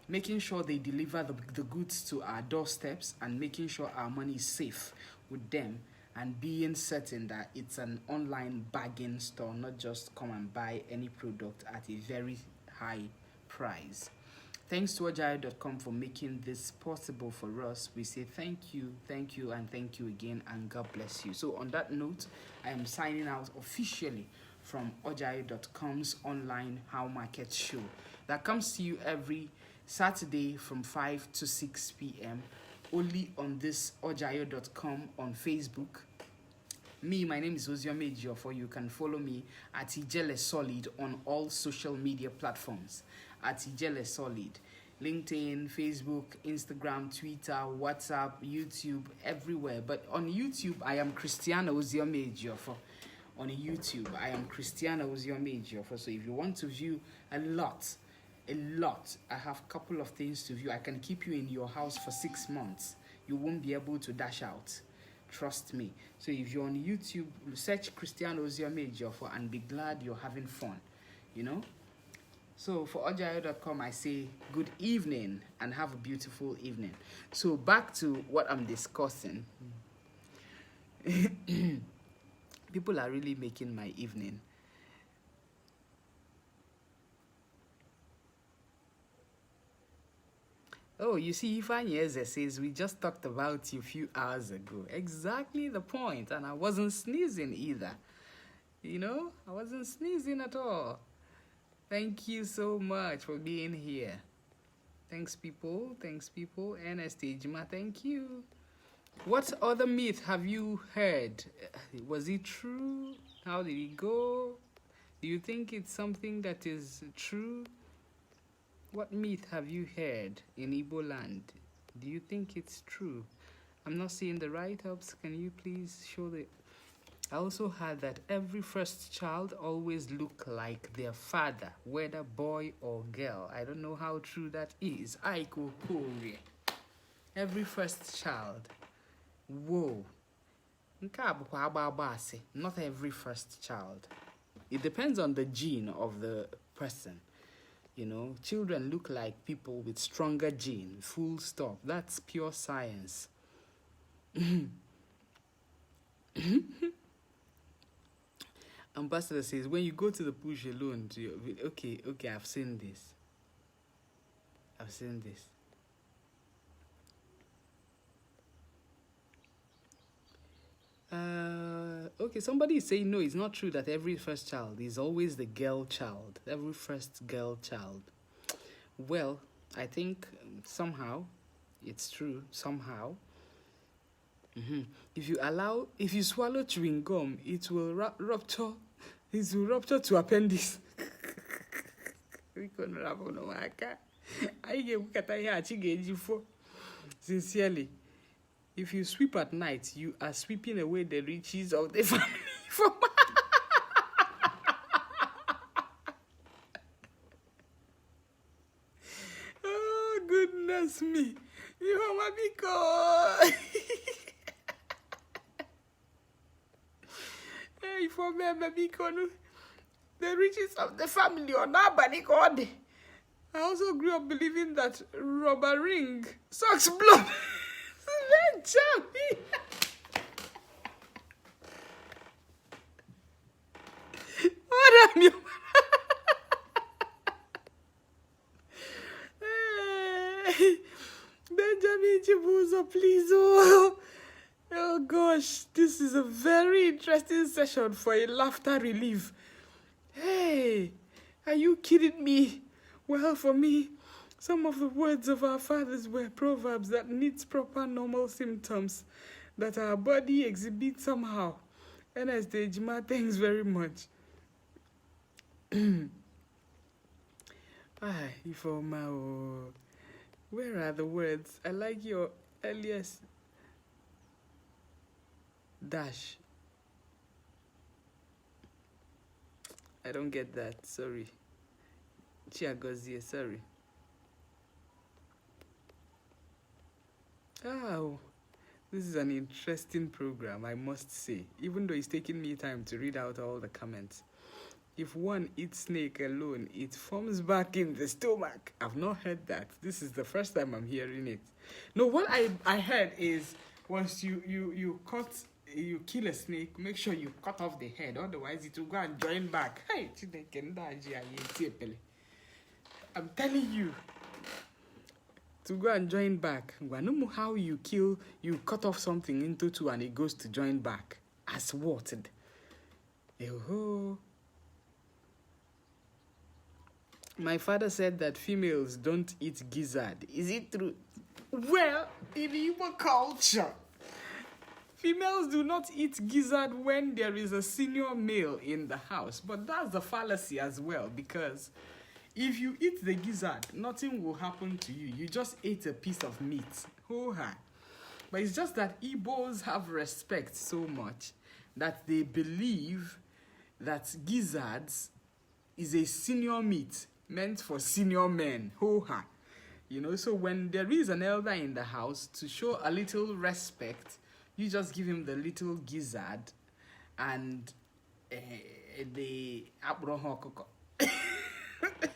making sure they deliver the goods to our doorsteps, and making sure our money is safe with them, and being certain that it's an online bargain store, not just come and buy any product at a very high price. Thanks to ojayo.com for making this possible for us. We say thank you, and thank you again, and God bless you. So on that note, I am signing out officially from ojayo.com's online How Market show that comes to you every Saturday from 5 to 6 p.m. only on this ojayo.com on Facebook. My name is Oziome Ejiofor. You can follow me at Ijele Solid on all social media platforms. At Ijele Solid, LinkedIn, Facebook, Instagram, Twitter, WhatsApp, YouTube, everywhere. But on YouTube, I am Christiana Oziome Ejiofor. On YouTube, I am Christiana Oziome Ejiofor. So if you want to view a lot, I have a couple of things to view. I can keep you in your house for 6 months. You won't be able to dash out. Trust me. So if you're on YouTube, search Christiana Oziome Ejiofor and be glad you're having fun. You know? So for ojayo.com, I say good evening and have a beautiful evening. So back to what I'm discussing. People are really making my evening. Oh, you see, Ifeanyi Eze says, we just talked about you a few hours ago. Exactly the point. And I wasn't sneezing either. You know, I wasn't sneezing at all. Thank you so much for being here. Thanks, people. Ernest Ejima, thank you. What other myth have you heard? Was it true? How did it go? Do you think it's something that is true? What myth have you heard in Igbo land? Do you think it's true? I'm not seeing the write-ups. Can you please show the... I also heard that every first child always look like their father, whether boy or girl. I don't know how true that is. Aiko Kore. Every first child. Whoa. Not every first child. It depends on the gene of the person. You know, children look like people with stronger gene. Full stop. That's pure science. Ambassador says, when you go to the push alone, okay, I've seen this. Okay, somebody is saying, no, it's not true that every first child is always the girl child. Every first girl child. Well, I think somehow it's true, somehow. If you swallow chewing gum, it will rupture. It will rupture to appendix. Sincerely, if you sweep at night, you are sweeping away the riches of the family. Oh, goodness me. Ifoma Biko. Ifoma Biko. The riches of the family or nobody God. I also grew up believing that rubber ring sucks blood. What am you? Benjamin Chibuzo, please. Oh gosh, this is a very interesting session for a laughter relief. Hey, are you kidding me? Well, for me, some of the words of our fathers were proverbs that needs proper normal symptoms that our body exhibits somehow. Ernest Ejima, thanks very much. Ifoma, where are the words? I like your earliest dash. I don't get that, sorry. Chiagozie, sorry. Oh, this is an interesting program, I must say, even though it's taking me time to read out all the comments. If one eats snake alone, it forms back in the stomach. I've not heard that. This is the first time I'm hearing it. No, what I heard is once you kill a snake, make sure you cut off the head, otherwise it will go and join back. Hey, I'm telling you, to go and join back. I don't know how you cut off something into two and it goes to join back. As what? Oh. My father said that females don't eat gizzard. Is it true? Well, in Igbo culture, females do not eat gizzard when there is a senior male in the house. But that's a fallacy as well, because if you eat the gizzard, nothing will happen to you. You just ate a piece of meat. Ho-ha. But it's just that Igbos have respect so much that they believe that gizzards is a senior meat meant for senior men. Ho-ha. You know, so when there is an elder in the house, to show a little respect, you just give him the little gizzard and the abrohokoko.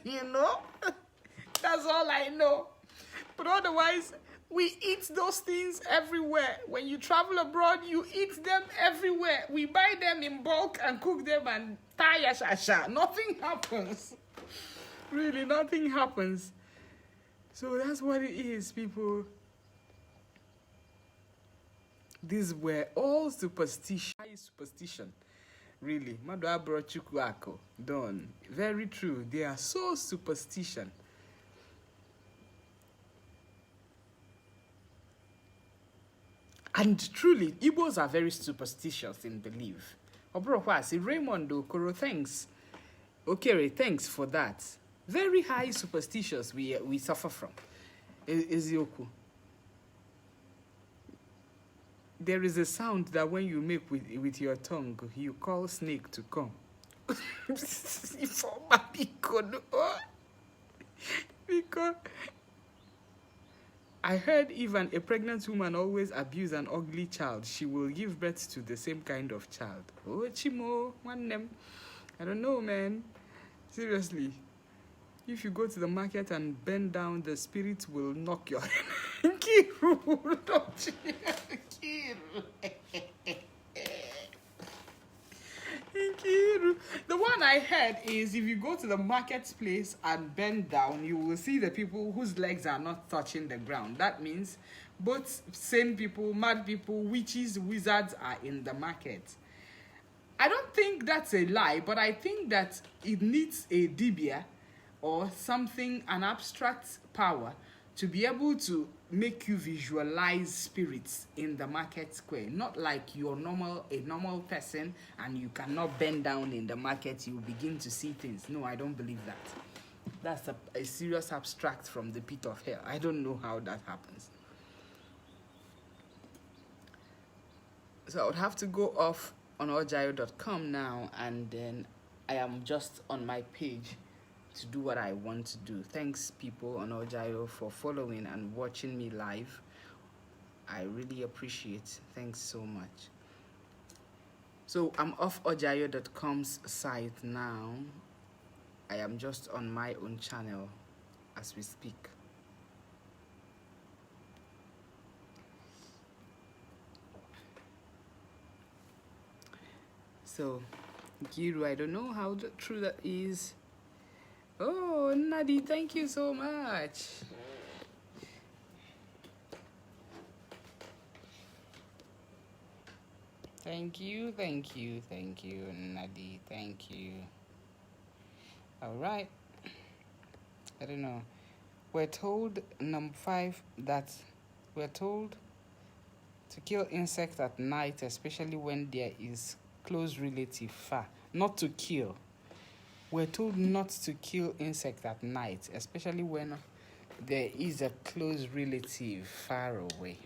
You know? That's all I know. But otherwise, we eat those things everywhere. When you travel abroad, you eat them everywhere. We buy them in bulk and cook them and tie shasha. Nothing happens. Really, nothing happens. So that's what it is, people. These were all superstition. Really. Madwa Chukwako. Done. Very true. They are so superstition. And truly, Igbos are very superstitious in belief. Obrokwasi, Raymond Okoro, thanks. Okay, thanks for that. Very high superstitions we suffer from. Ezioku. There is a sound that when you make with your tongue, you call snake to come. Because I heard even a pregnant woman always abuse an ugly child, she will give birth to the same kind of child. Oh, Chimo, one name. I don't know, man. Seriously. If you go to the market and bend down, the spirit will knock your head. Kiru, don't you? Kiru. The one I heard is if you go to the marketplace and bend down, you will see the people whose legs are not touching the ground. That means both sane people, mad people, witches, wizards are in the market. I don't think that's a lie, but I think that it needs a dibia or something, an abstract power, to be able to make you visualize spirits in the market square. Not like you're a normal person and you cannot bend down in the market, you begin to see things. No, I don't believe that. That's a serious abstract from the pit of hell. I don't know how that happens. So I would have to go off on ojayo.com now, and then I am just on my page to do what I want to do. Thanks, people on Ojayo, for following and watching me live. I really appreciate. Thanks so much. So I'm off ojayo.com's site now. I am just on my own channel as we speak. So, Giru, I don't know how true that is. Oh, Nadi, thank you so much. Thank you, Nadi, thank you. All right. I don't know. We're told, number 5, that we're told to kill insects at night, especially when there is close relative far. Not to kill. We're told not to kill insects at night, especially when there is a close relative far away.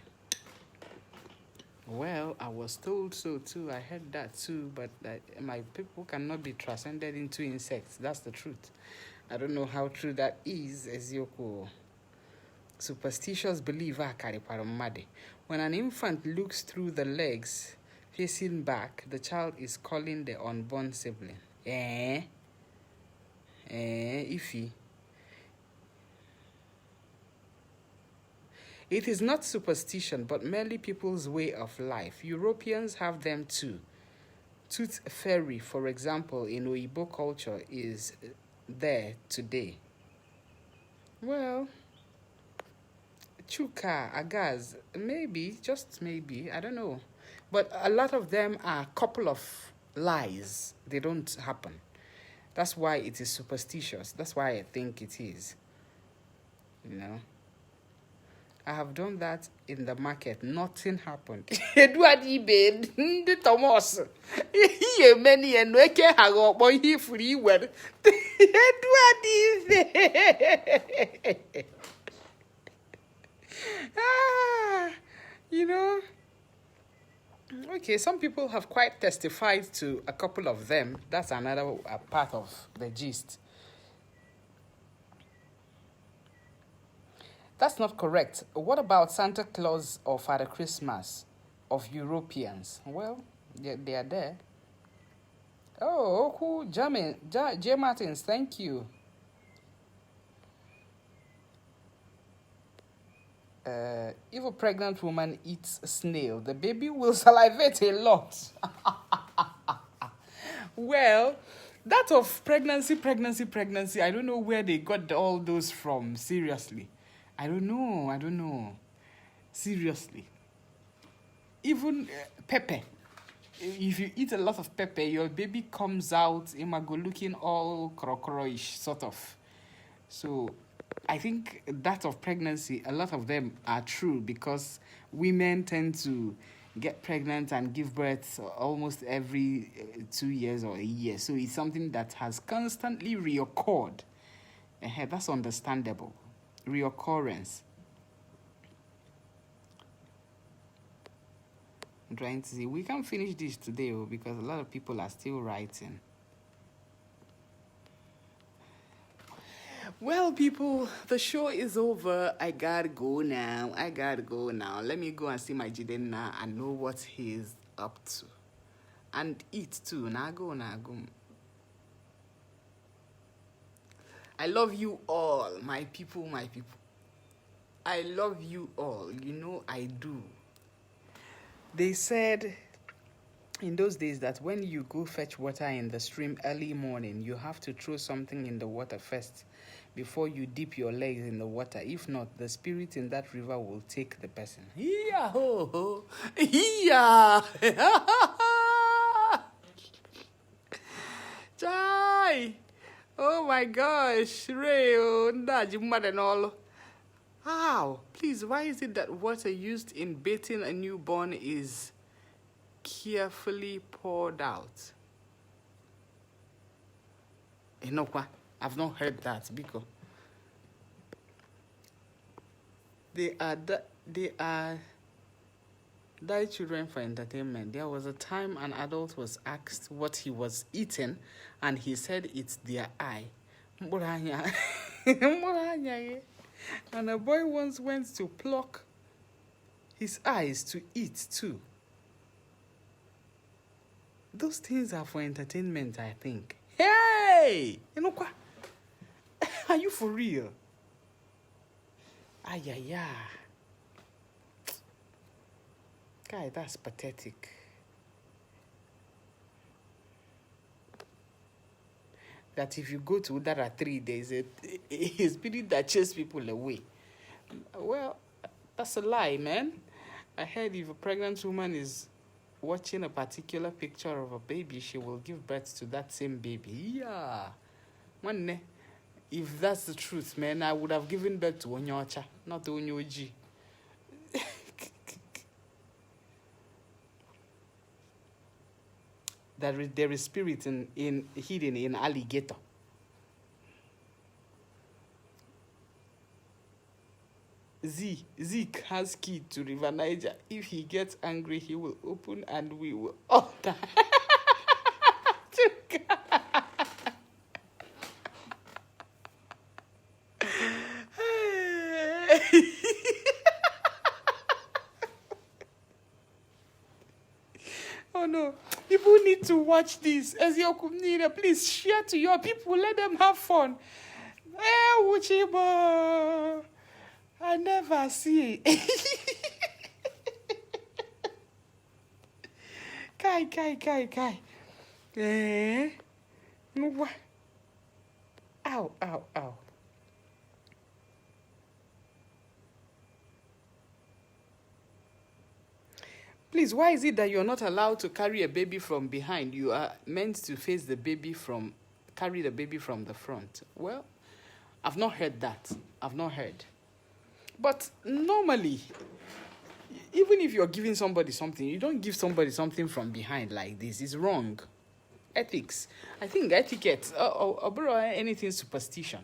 Well, I was told so too. I heard that too, but my people cannot be transcended into insects. That's the truth. I don't know how true that is, Ezioko. Superstitious believer carry paramade. When an infant looks through the legs facing back, the child is calling the unborn sibling. Iffy. It is not superstition, but merely people's way of life. Europeans have them too. Tooth fairy, for example, in Oyibo culture is there today. Well, Chuka, Agaz, maybe, just maybe, I don't know. But a lot of them are a couple of lies. They don't happen. That's why it is superstitious. That's why I think it is. You know? I have done that in the market. Nothing happened. Edward Ibed, the Thomas. He many and wake hago boy he free word. Edward Ibed. You know. Okay, some people have quite testified to a couple of them. That's another part of the gist. That's not correct. What about Santa Claus or Father Christmas of Europeans? Well, they are there. Oh, cool. J. Martins, thank you. If a pregnant woman eats snail, the baby will salivate a lot. Well, that of pregnancy, I don't know where they got all those from, seriously. I don't know. Seriously. Even pepper. If you eat a lot of pepper, your baby comes out imago looking all crocoroish, sort of. So I think that of pregnancy, a lot of them are true because women tend to get pregnant and give birth almost every 2 years or a year. So it's something that has constantly reoccurred. That's understandable. Reoccurrence. I'm trying to see. We can't finish this today because a lot of people are still writing. Well, people, the show is over. I gotta go now. Let me go and see my Jidenna and know what he's up to. And eat too. Nago. I love you all, my people. I love you all. You know I do. They said in those days that when you go fetch water in the stream early morning, you have to throw something in the water first before you dip your legs in the water. If not, the spirit in that river will take the person. Yahoo! Yeah! Chai! Oh my gosh! How? Please, why is it that water used in bathing a newborn is carefully poured out? I've not heard that because they are died children for entertainment. There was a time an adult was asked what he was eating, and he said it's their eye. Muranya. Muranya. And a boy once went to pluck his eyes to eat too. Those things are for entertainment, I think. Hey! You know what? Are you for real? Ay, ay, ay. Guy, that's pathetic. That if you go to Udara 3, there's a spirit that chases people away. Well, that's a lie, man. I heard if a pregnant woman is watching a particular picture of a baby, she will give birth to that same baby. Yeah. One, if that's the truth, man, I would have given birth to Onyocha, not Onyoji. There is spirit hidden in alligator. Zeke has key to River Niger. If he gets angry, he will open and we will all die. Oh no, people need to watch this. As your community, please share to your people. Let them have fun. Hey, Uchibo. I never see. Kai. Eh? What? Ow. Please, why is it that you're not allowed to carry a baby from behind? You are meant to face the baby carry the baby from the front. Well, I've not heard that. But normally, even if you're giving somebody something, you don't give somebody something from behind like this. It's wrong. Ethics. I think etiquette, or anything superstition.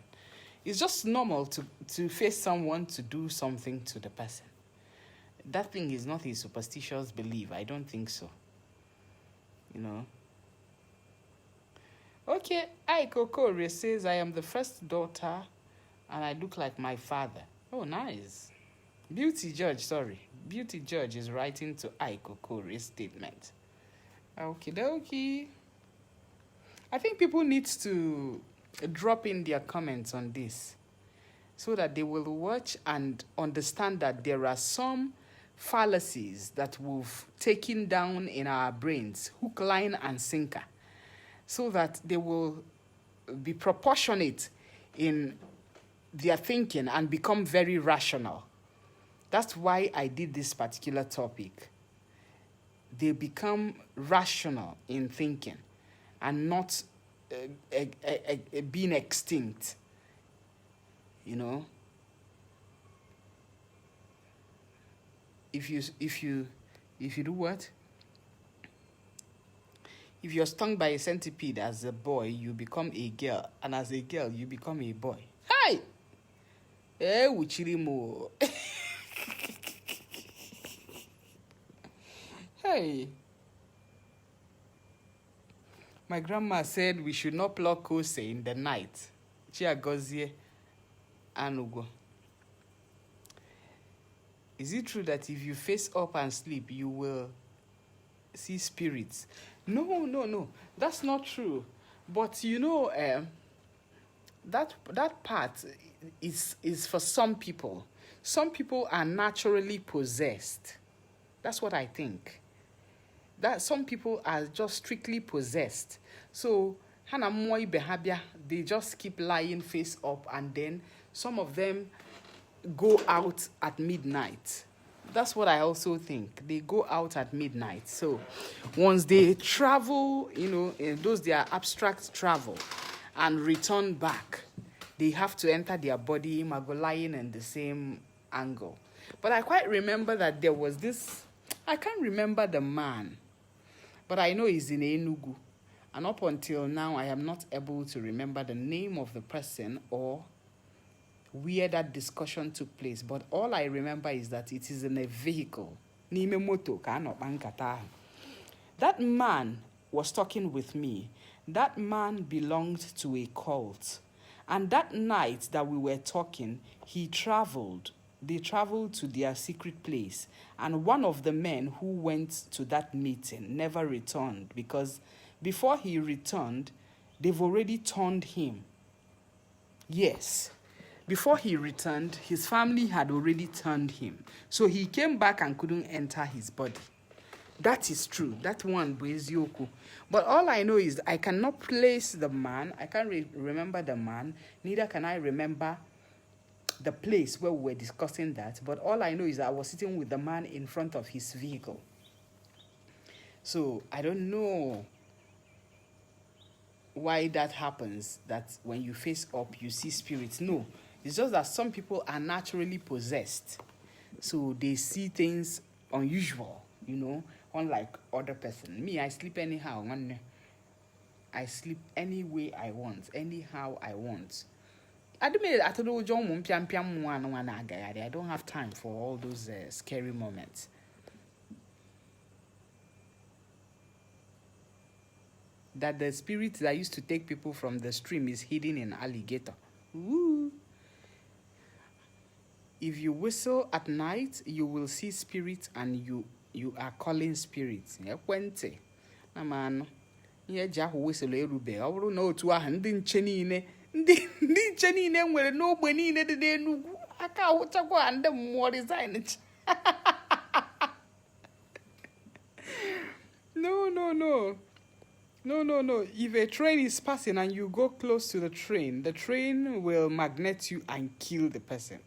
It's just normal to face someone to do something to the person. That thing is not a superstitious belief. I don't think so. You know. Okay, Kokore says, I am the first daughter and I look like my father. Oh, nice. Beauty Judge is writing to Kokore's statement. Okay. I think people need to drop in their comments on this so that they will watch and understand that there are some fallacies that we've taken down in our brains, hook, line, and sinker, so that they will be proportionate in their thinking and become very rational. That's why I did this particular topic. They become rational in thinking and not being extinct, you know. If you do what? If you're stung by a centipede as a boy, you become a girl, and as a girl, you become a boy. Hi! Uchirimo. Hey. My grandma said we should not pluck kose in the night. Chiagozie anugo. Is it true that if you face up and sleep, you will see spirits? No. That's not true. But you know, that part is for some people. Some people are naturally possessed. That's what I think. That some people are just strictly possessed. So, they just keep lying face up, and then some of them go out at midnight. That's what I also think. They go out at midnight. So once they travel, those their abstract travel and return back, they have to enter their body, lying in the same angle. But I quite remember that there was this, I can't remember the man, but I know he's in Enugu. And up until now, I am not able to remember the name of the person or where that discussion took place, but all I remember is that it is in a vehicle. That man was talking with me. That man belonged to a cult, And that night that we were talking, he traveled. They traveled to their secret place. And one of the men who went to that meeting never returned, because before he returned, they've already turned him. Yes. Before he returned, his family had already turned him. So he came back and couldn't enter his body. That is true. That one, Bwezioku. But all I know is I cannot place the man. I can't remember the man. Neither can I remember the place where we were discussing that. But all I know is that I was sitting with the man in front of his vehicle. So I don't know why that happens, that when you face up, you see spirits. No. It's just that some people are naturally possessed. So they see things unusual, unlike other person. Me, I sleep anyhow. I sleep any way I want, anyhow I want. I don't have time for all those scary moments. That the spirit that used to take people from the stream is hidden in alligator. Woo! If you whistle at night, you will see spirits, and you are calling spirits. Ekwente. Na man, ye jahu whistle erube. Awuru na otu aha ndị nche niile. Ndị nche niile nwere n'ogbe niile dị n'Enugu. Aka ahụchakwa ndị mmụọ resign. No. If a train is passing and you go close to the train will magnet you and kill the person.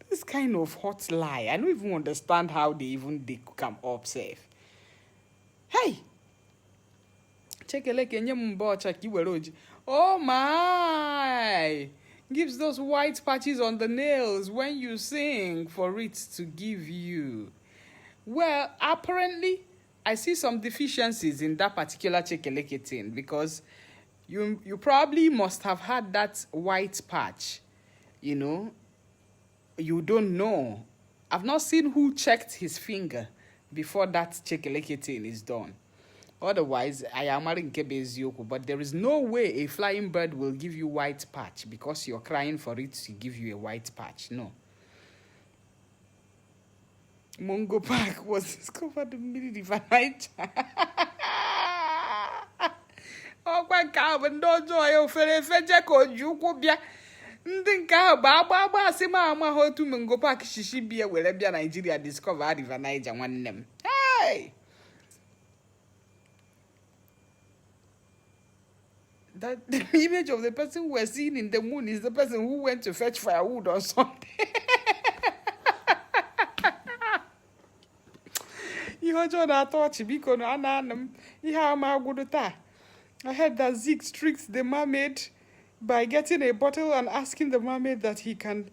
This kind of hot lie. I don't even understand how they come up safe. Hey! Oh my! Gives those white patches on the nails when you sing for it to give you. Well, apparently, I see some deficiencies in that particular chekeleke thing, because you probably must have had that white patch. You don't know. I've not seen who checked his finger before that chekeleke thing is done. Otherwise, I am Nkebe, but there is no way a flying bird will give you white patch because you're crying for it to give you a white patch. No. Mungo Park was discovered in the River Niger. Oh, my God, no joy of Fejako, you could be. Ndinka Baba Sima Maho to Mungo Park, Shishibia, will be Nigeria discovered River Niger one name. Hey! That the image of the person we're seeing in the moon is the person who went to fetch firewood or something. I heard that Zeke tricks the mermaid by getting a bottle and asking the mermaid that he can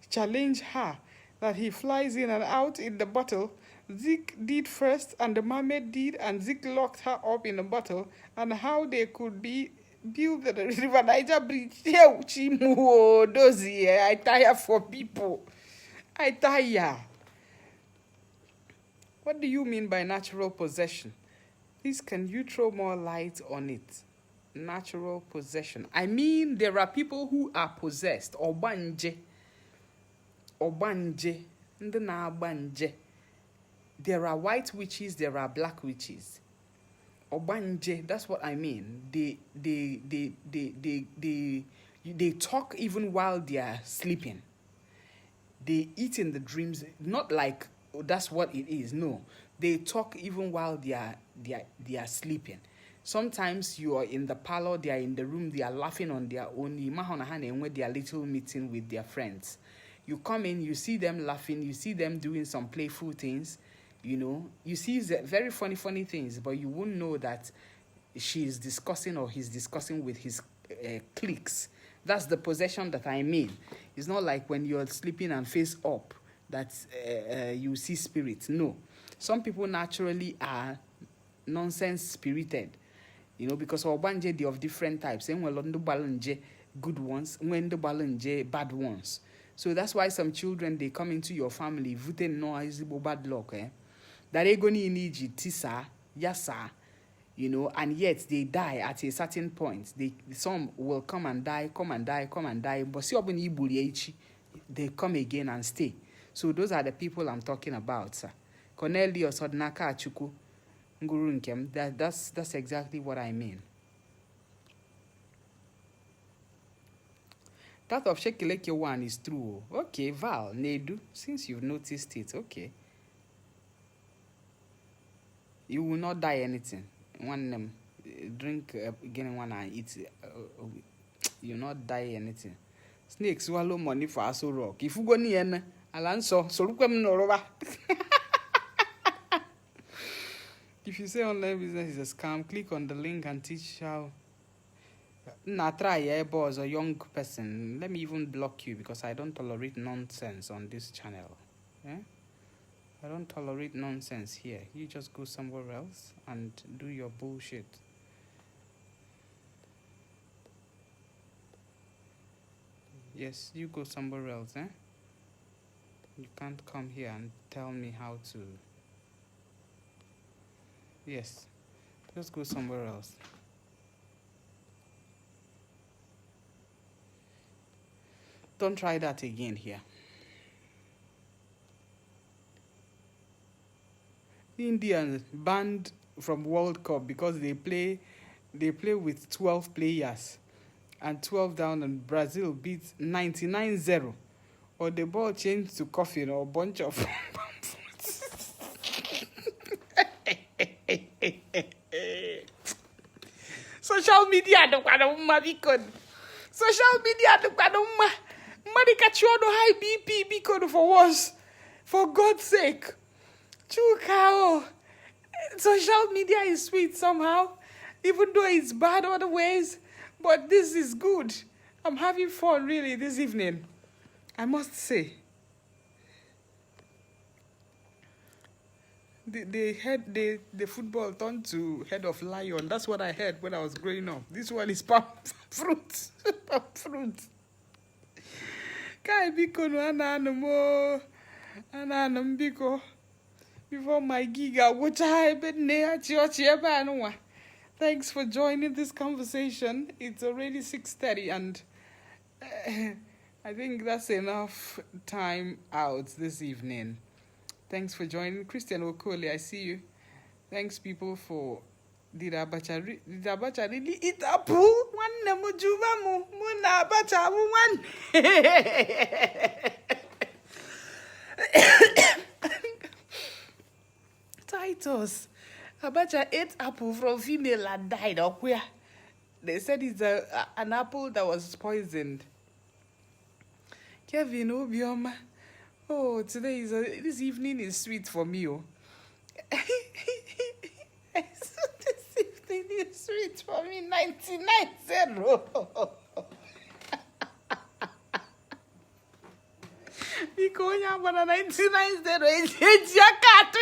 challenge her, that he flies in and out in the bottle. Zeke did first and the mermaid did, and Zeke locked her up in the bottle, and how they could build the River Niger Bridge. I tire for people. I tire. What do you mean by natural possession? Please, can you throw more light on it? Natural possession. I mean, there are people who are possessed. Obanje. Ndana. There are white witches, there are black witches. Obanje, that's what I mean. They talk even while they are sleeping. They eat in the dreams, not like that's what it is. No, they talk even while they are sleeping. Sometimes you are in the parlor, they are in the room, they are laughing on their own. With their little meeting with their friends. You come in, you see them laughing, you see them doing some playful things. You see very funny things, but you won't know that she's discussing or he's discussing with his cliques. That's the possession that I mean. It's not like when you're sleeping and face up that you see spirits. No. Some people naturally are nonsense spirited, because Obanje, they of different types. Good ones, bad ones. So that's why some children, they come into your family, bad luck, that they go ni tisa, yasa, you know, and yet they die at a certain point. Some will come and die, but see, they come again and stay. So those are the people I'm talking about, sir. Cornelius Odnaka Achuku Nguru Nkem. That's exactly what I mean. That of Shekeleke one is true. Okay, Val, Nedu, since you've noticed it, okay. You will not die anything. One drink again one and eat. You will not die anything. Snake swallow money for Aso Rock. If you go near Alanso, so look them no rubber. If you say online business is a scam, click on the link and teach how. Nah, try boss a young person. Let me even block you because I don't tolerate nonsense on this channel. Yeah? I don't tolerate nonsense here. You just go somewhere else and do your bullshit. Yes, you go somewhere else, eh? You can't come here and tell me how to. Yes, just go somewhere else. Don't try that again here. Indians banned from World Cup because they play with 12 players and 12 down, and Brazil beat 99-0. Or the ball changed to coffin or a bunch of social media social media high BP because for worse. For God's sake. Chukao. Social media is sweet somehow, even though it's bad other ways, but this is good. I'm having fun really this evening, I must say. The football turned to head of lion. That's what I heard when I was growing up. This one is palm fruit. Palm fruit. Kai biko no ananamo. Ananam biko. Before my giga, which I been near church. Thanks for joining this conversation. It's already 6:30 and I think that's enough time out this evening. Thanks for joining. Christian Okoli, I see you. Thanks, people, for... Did Abacha really eat apple? One nemujuva mu muna Abacha one. Titus, Abacha ate apple from female and died. Or where? They said it's an apple that was poisoned. Kevin Obioma. Oh, this evening is sweet for me. Oh. This evening is sweet for me. 99-0. Because I'm 99-0. It's your cat.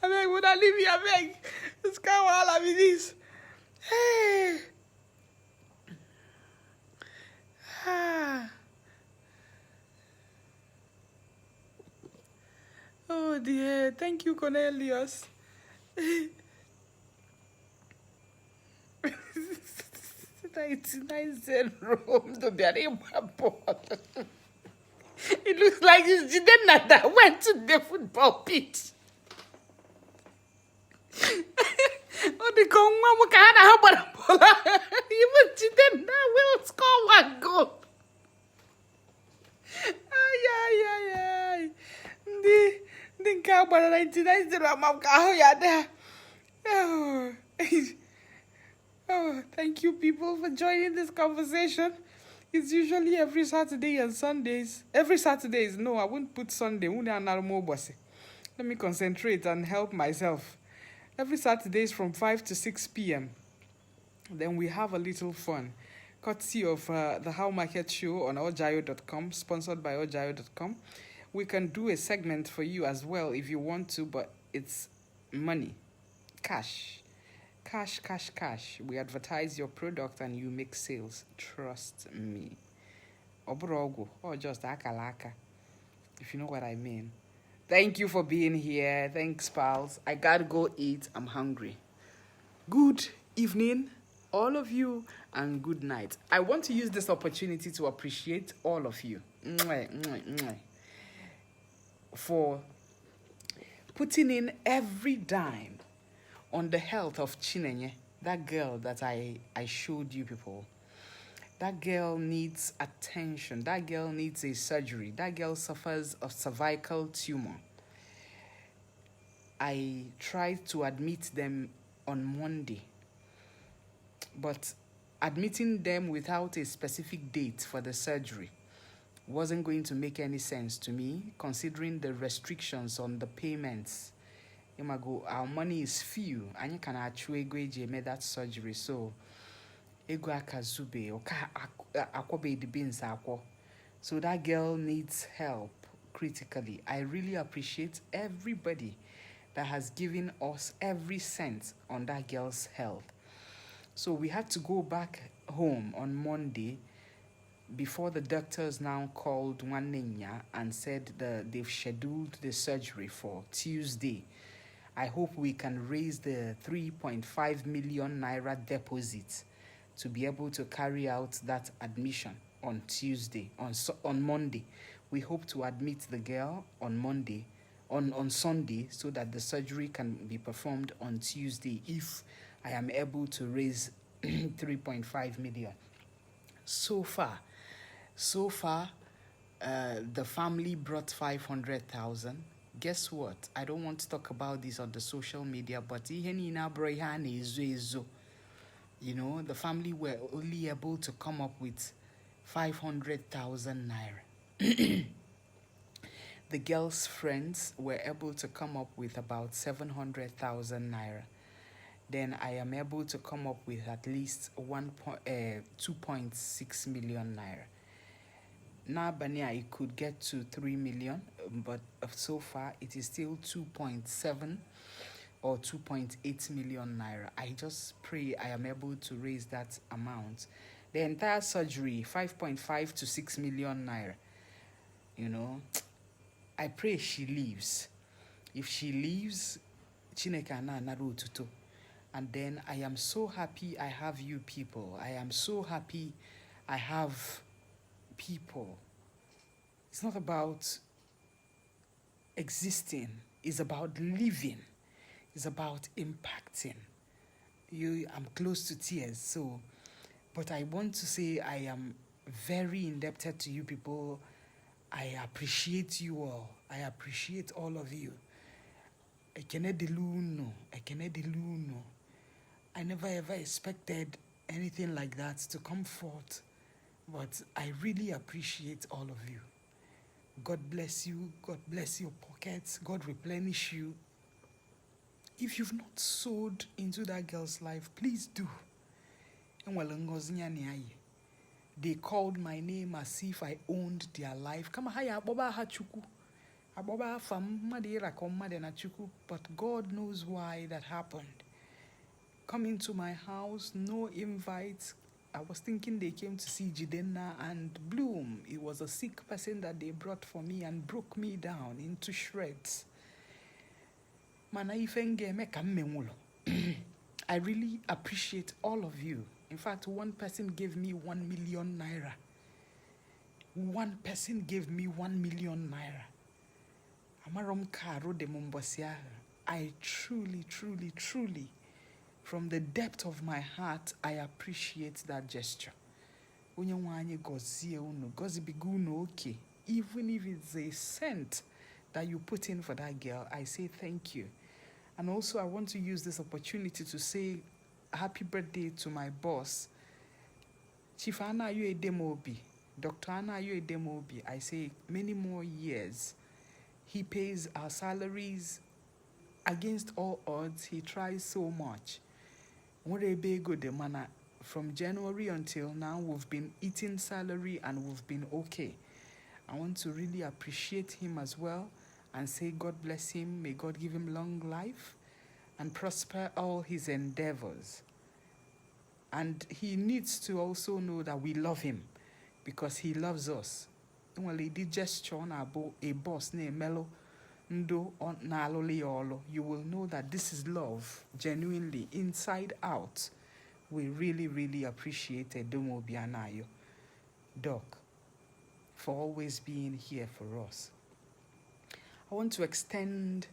I beg, would I leave you? I beg. This guy will have this. Hey. Oh dear, thank you, Cornelius. 99-0. It looks like it's Jidenna that went to the football pitch. Oh, the Kongwa Mukana Habarapola. Even Jidenna will score one goal. Ay. The Kabara 99-0. Oh, thank you, people, for joining this conversation. It's usually every Saturday and Sundays. Every Saturdays, no, I wouldn't put Sunday. Let me concentrate and help myself. Every Saturdays from 5 to 6 p.m. Then we have a little fun. Courtesy of the How Market Show on ojayo.com, sponsored by ojayo.com. We can do a segment for you as well if you want to, but it's money. Cash. We advertise your product and you make sales. Trust me. Obrogo or just akalaka, if you know what I mean. Thank you for being here. Thanks, pals. I gotta go eat. I'm hungry. Good evening, all of you, and good night. I want to use this opportunity to appreciate all of you for putting in every dime on the health of Chinenye, that girl that I showed you people. That girl needs attention. That girl needs a surgery. That girl suffers of cervical tumor. I tried to admit them on Monday, but admitting them without a specific date for the surgery wasn't going to make any sense to me, considering the restrictions on the payments. Imago, our money is few, and you can actually go make that surgery. So, ego akazube oka akwabe the beans akwa. So that girl needs help critically. I really appreciate everybody that has given us every cent on that girl's health. So we had to go back home on Monday before the doctors now called Wanenya and said they've scheduled the surgery for Tuesday. I hope we can raise the 3.5 million naira deposit to be able to carry out that admission on Tuesday, on Monday. We hope to admit the girl on Monday, on Sunday, so that the surgery can be performed on Tuesday if I am able to raise 3.5 million. So far, the family brought 500,000. Guess what? I don't want to talk about this on the social media, but you know, the family were only able to come up with 500,000 naira. The girl's friends were able to come up with about 700,000 naira. Then I am able to come up with at least 2.6 million naira. Now, Bania, it could get to 3 million, but so far it is still 2.7 or 2.8 million naira. I just pray I am able to raise that amount. The entire surgery, 5.5 to 6 million naira. You know, I pray she leaves. If she leaves, Chineke na naru tuto. And then I am so happy I have you people. I am so happy I have people. It's not about existing. It's about living. It's about impacting. I'm close to tears, so, but I want to say I am very indebted to you people. I appreciate you all. I appreciate all of you. Ekene Deluno. I never ever expected anything like that to come forth, but I really appreciate all of you. God bless you. God bless your pockets. God replenish you. If you've not sowed into that girl's life, please do. They called my name as if I owned their life. But God knows why that happened. Coming to my house, no invite. I was thinking they came to see Jidenna and Bloom. It was a sick person that they brought for me and broke me down into shreds. I really appreciate all of you. In fact, one person gave me 1 million naira. One person gave me 1 million naira. Amarom Karo de Mombosia. I truly, from the depth of my heart, I appreciate that gesture. Even if it's a cent that you put in for that girl, I say thank you. And also, I want to use this opportunity to say happy birthday to my boss, Chief Anna Demobi, Dr. Anna Demobi. I say many more years. He pays our salaries against all odds. He tries so much. From January until now, we've been eating salary and we've been okay. I want to really appreciate him as well and say God bless him. May God give him long life and prosper all his endeavors. And he needs to also know that we love him because he loves us. Well, he did gesture on a boss named Melo ndo na aloli olo, you will know that this is love, genuinely, inside out. We really, really appreciate Edomo Bianayo, Doc, for always being here for us. I want to extend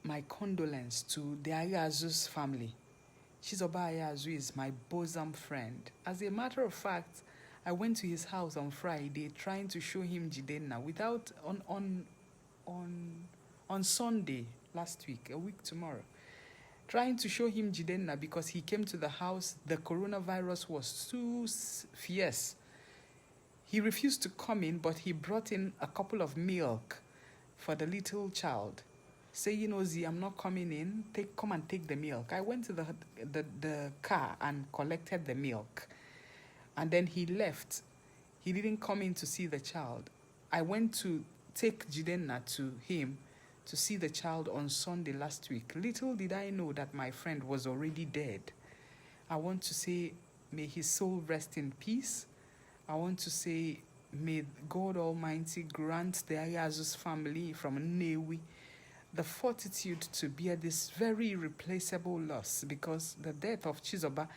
my condolence to the Ayazu's family. Chizoba Ayazu is my bosom friend. As a matter of fact, I went to his house on Friday trying to show him Jidenna without on Sunday last week, a week tomorrow, trying to show him Jidenna because he came to the house. The coronavirus was too fierce. He refused to come in, but he brought in a couple of milk for the little child, saying, Ozzy, I'm not coming in. Come and take the milk. I went to the car and collected the milk. And then he left. He didn't come in to see the child. I went to take Jidenna to him to see the child on Sunday last week. Little did I know that my friend was already dead. I want to say, may his soul rest in peace. I want to say, may God Almighty grant the Ayazu's family from Nnewi the fortitude to bear this very irreplaceable loss, because the death of Chizoba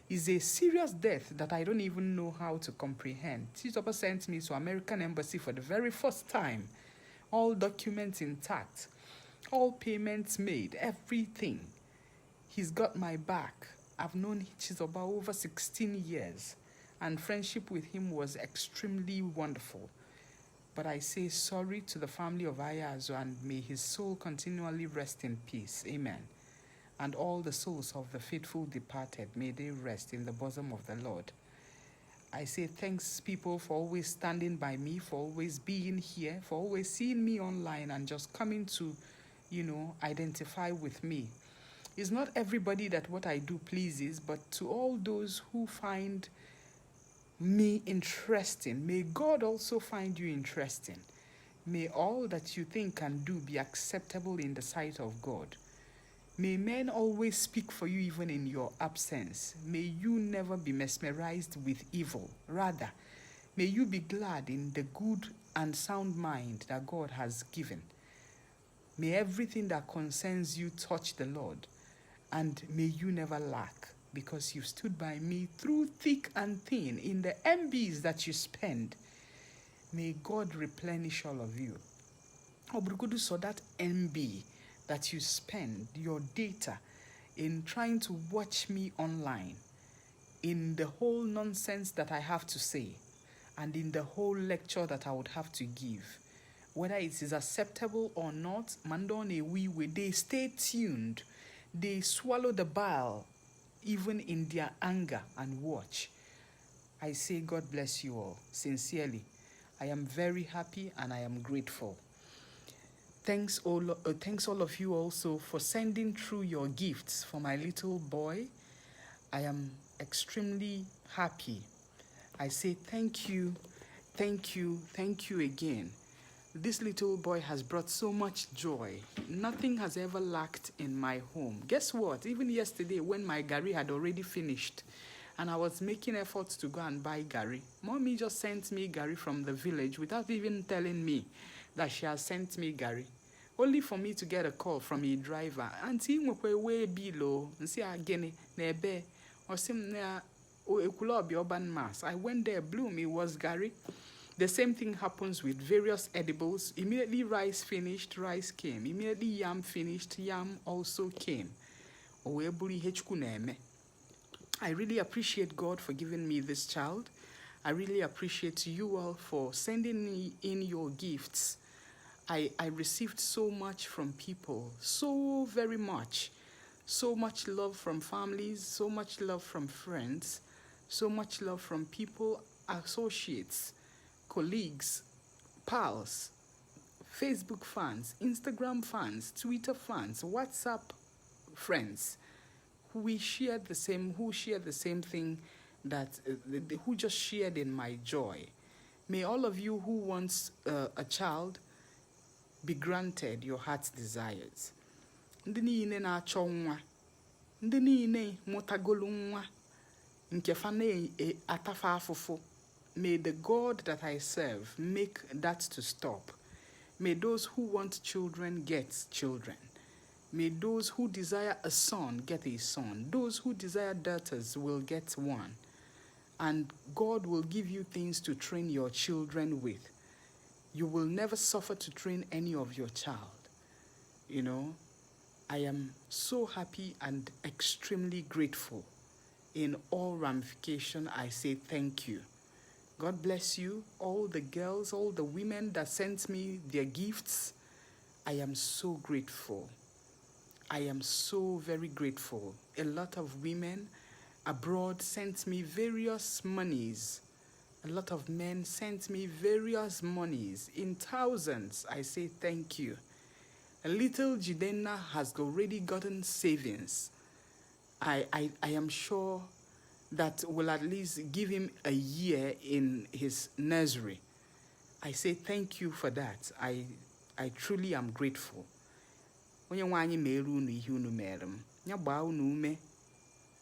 is a serious death that I don't even know how to comprehend. Chizoba sent me to American Embassy for the very first time. All documents intact, all payments made, everything. He's got my back. I've known Chizoba over 16 years, and friendship with him was extremely wonderful. But I say sorry to the family of Ayazu, and may his soul continually rest in peace. Amen. And all the souls of the faithful departed, may they rest in the bosom of the Lord. I say thanks, people, for always standing by me, for always being here, for always seeing me online and just coming to, identify with me. It's not everybody that what I do pleases, but to all those who find me interesting, may God also find you interesting. May all that you think and do be acceptable in the sight of God. May men always speak for you even in your absence. May you never be mesmerized with evil. Rather, may you be glad in the good and sound mind that God has given. May everything that concerns you touch the Lord, and may you never lack, because you've stood by me through thick and thin in the MBs that you spend. May God replenish all of you. Obrugudu, so that MB that you spend your data in trying to watch me online, in the whole nonsense that I have to say, and in the whole lecture that I would have to give, whether it is acceptable or not, Mandone we they stay tuned. They swallow the bile even in their anger and watch. I say God bless you all, sincerely. I am very happy and I am grateful. Thanks all of you also for sending through your gifts for my little boy. I am extremely happy. I say thank you again. This little boy has brought so much joy. Nothing has ever lacked in my home. Guess what? Even yesterday when my gari had already finished and I was making efforts to go and buy gari, Mommy just sent me gari from the village without even telling me that she has sent me gari. Only for me to get a call from a driver. Auntie, we below, nsi agene nebe, or sim na ekulobi urban mass. I went there, blew me, was gari. The same thing happens with various edibles. Immediately rice finished, rice came. Immediately yam finished, yam also came. I really appreciate God for giving me this child. I really appreciate you all for sending me in your gifts. I received so much from people, so very much. So much love from families, so much love from friends, so much love from people, associates, colleagues, pals, Facebook fans, Instagram fans, Twitter fans, WhatsApp friends, who share the same thing, that who just shared in my joy. May all of you who wants a child be granted your heart's desires. Ndị niile na-achọ nwa, ndị niile mụtagolu nwa, nke fa na-atafa afụfụ, may the God that I serve make that to stop. May those who want children get children. May those who desire a son get a son. Those who desire daughters will get one. And God will give you things to train your children with. You will never suffer to train any of your child. You know, I am so happy and extremely grateful. In all ramification, I say thank you. God bless you, all the girls, all the women that sent me their gifts. I am so grateful. I am so very grateful. A lot of women abroad sent me various monies. A lot of men sent me various monies in thousands. I say thank you. A little Jidenna has already gotten savings. I am sure that will at least give him a year in his nursery. I say thank you for that. I truly am grateful. Onye nwaanyị mere unu ihe unu mere m, nya gbaa unu ume,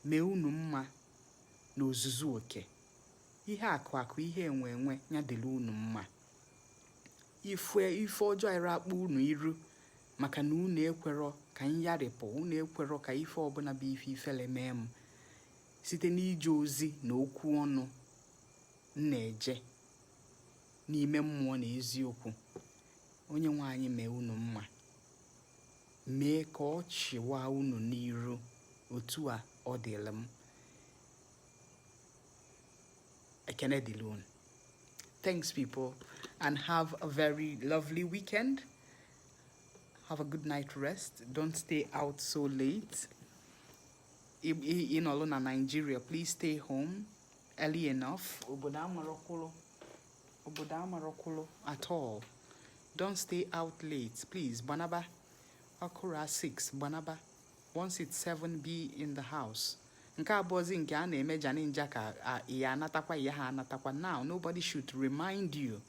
mee unu mma n'ozuzu oke. Ihe akụ ihe enwe nya dịrị unu mma. Ife ọjọọ ira akpụ unu iru maka na unu ekwerọ ka nyarịpụ, unu ekwerọ ka ife ọbụla bụ ife ifele mee m site n'ije ozi na okwu ọnụ na-eje n'ime mmụọ na eziokwu. Onye nwaanyị mee unu mma, mee ka ọ chịwa unu n'iru otu a ọ dịrị m. Ekene dịrị unu. Thanks, people, and have a very lovely weekend. Have a good night rest. Don't stay out so late. In Olona, Nigeria, please stay home early enough. Obodo amarokolo at all. Don't stay out late, please. Banaba, Okura 6, Banaba. Once it's 7, be in the house. Now, nobody should remind you.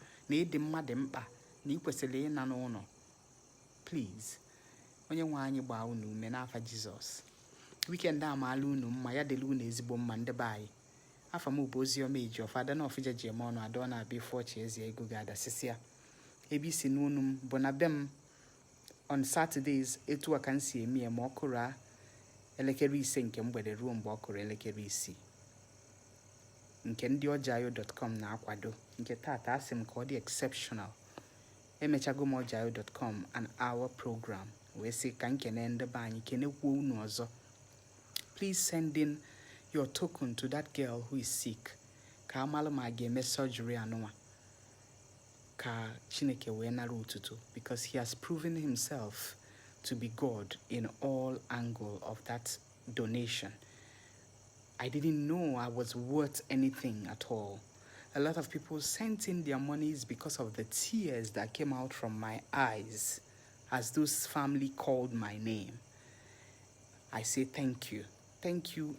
Please. Onye nwaanyị gbaa unu ume n'afa Jizọs. Weekend a maala unu mma, ya dịrị unu ezigbo mma ndị be anyị. Afa m bụ Oziọma Ejiofor, Ada na Ọfịja ji eme ọnụ, Ada ọ na-abịa ife ọchị ezi ego ga-adasịsịa. Ebe isi n'unu m bụ na be m on Saturdays etu a ka m si eme ma ọ kụrụ elekere 5 nke mgbede ruo mgbe ọ kụrụ elekere 6. Nke ndị ojayo.com na-akwado. Nke taata asị m ka ọ dị exceptional. Emechago m ojayo.com an hour program. We say kan kene ndị be anyị kenekwu unu ọzọ. Please send in your token to that girl who is sick. Ka amalụ ma ga-eme surgery anụwa. Ka Chineke wee nara ututu, because he has proven himself to be God in all angle of that donation. I didn't know I was worth anything at all. A lot of people sent in their monies because of the tears that came out from my eyes as those family called my name. I say thank you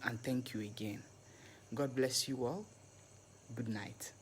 and thank you again. God bless you all. Good night.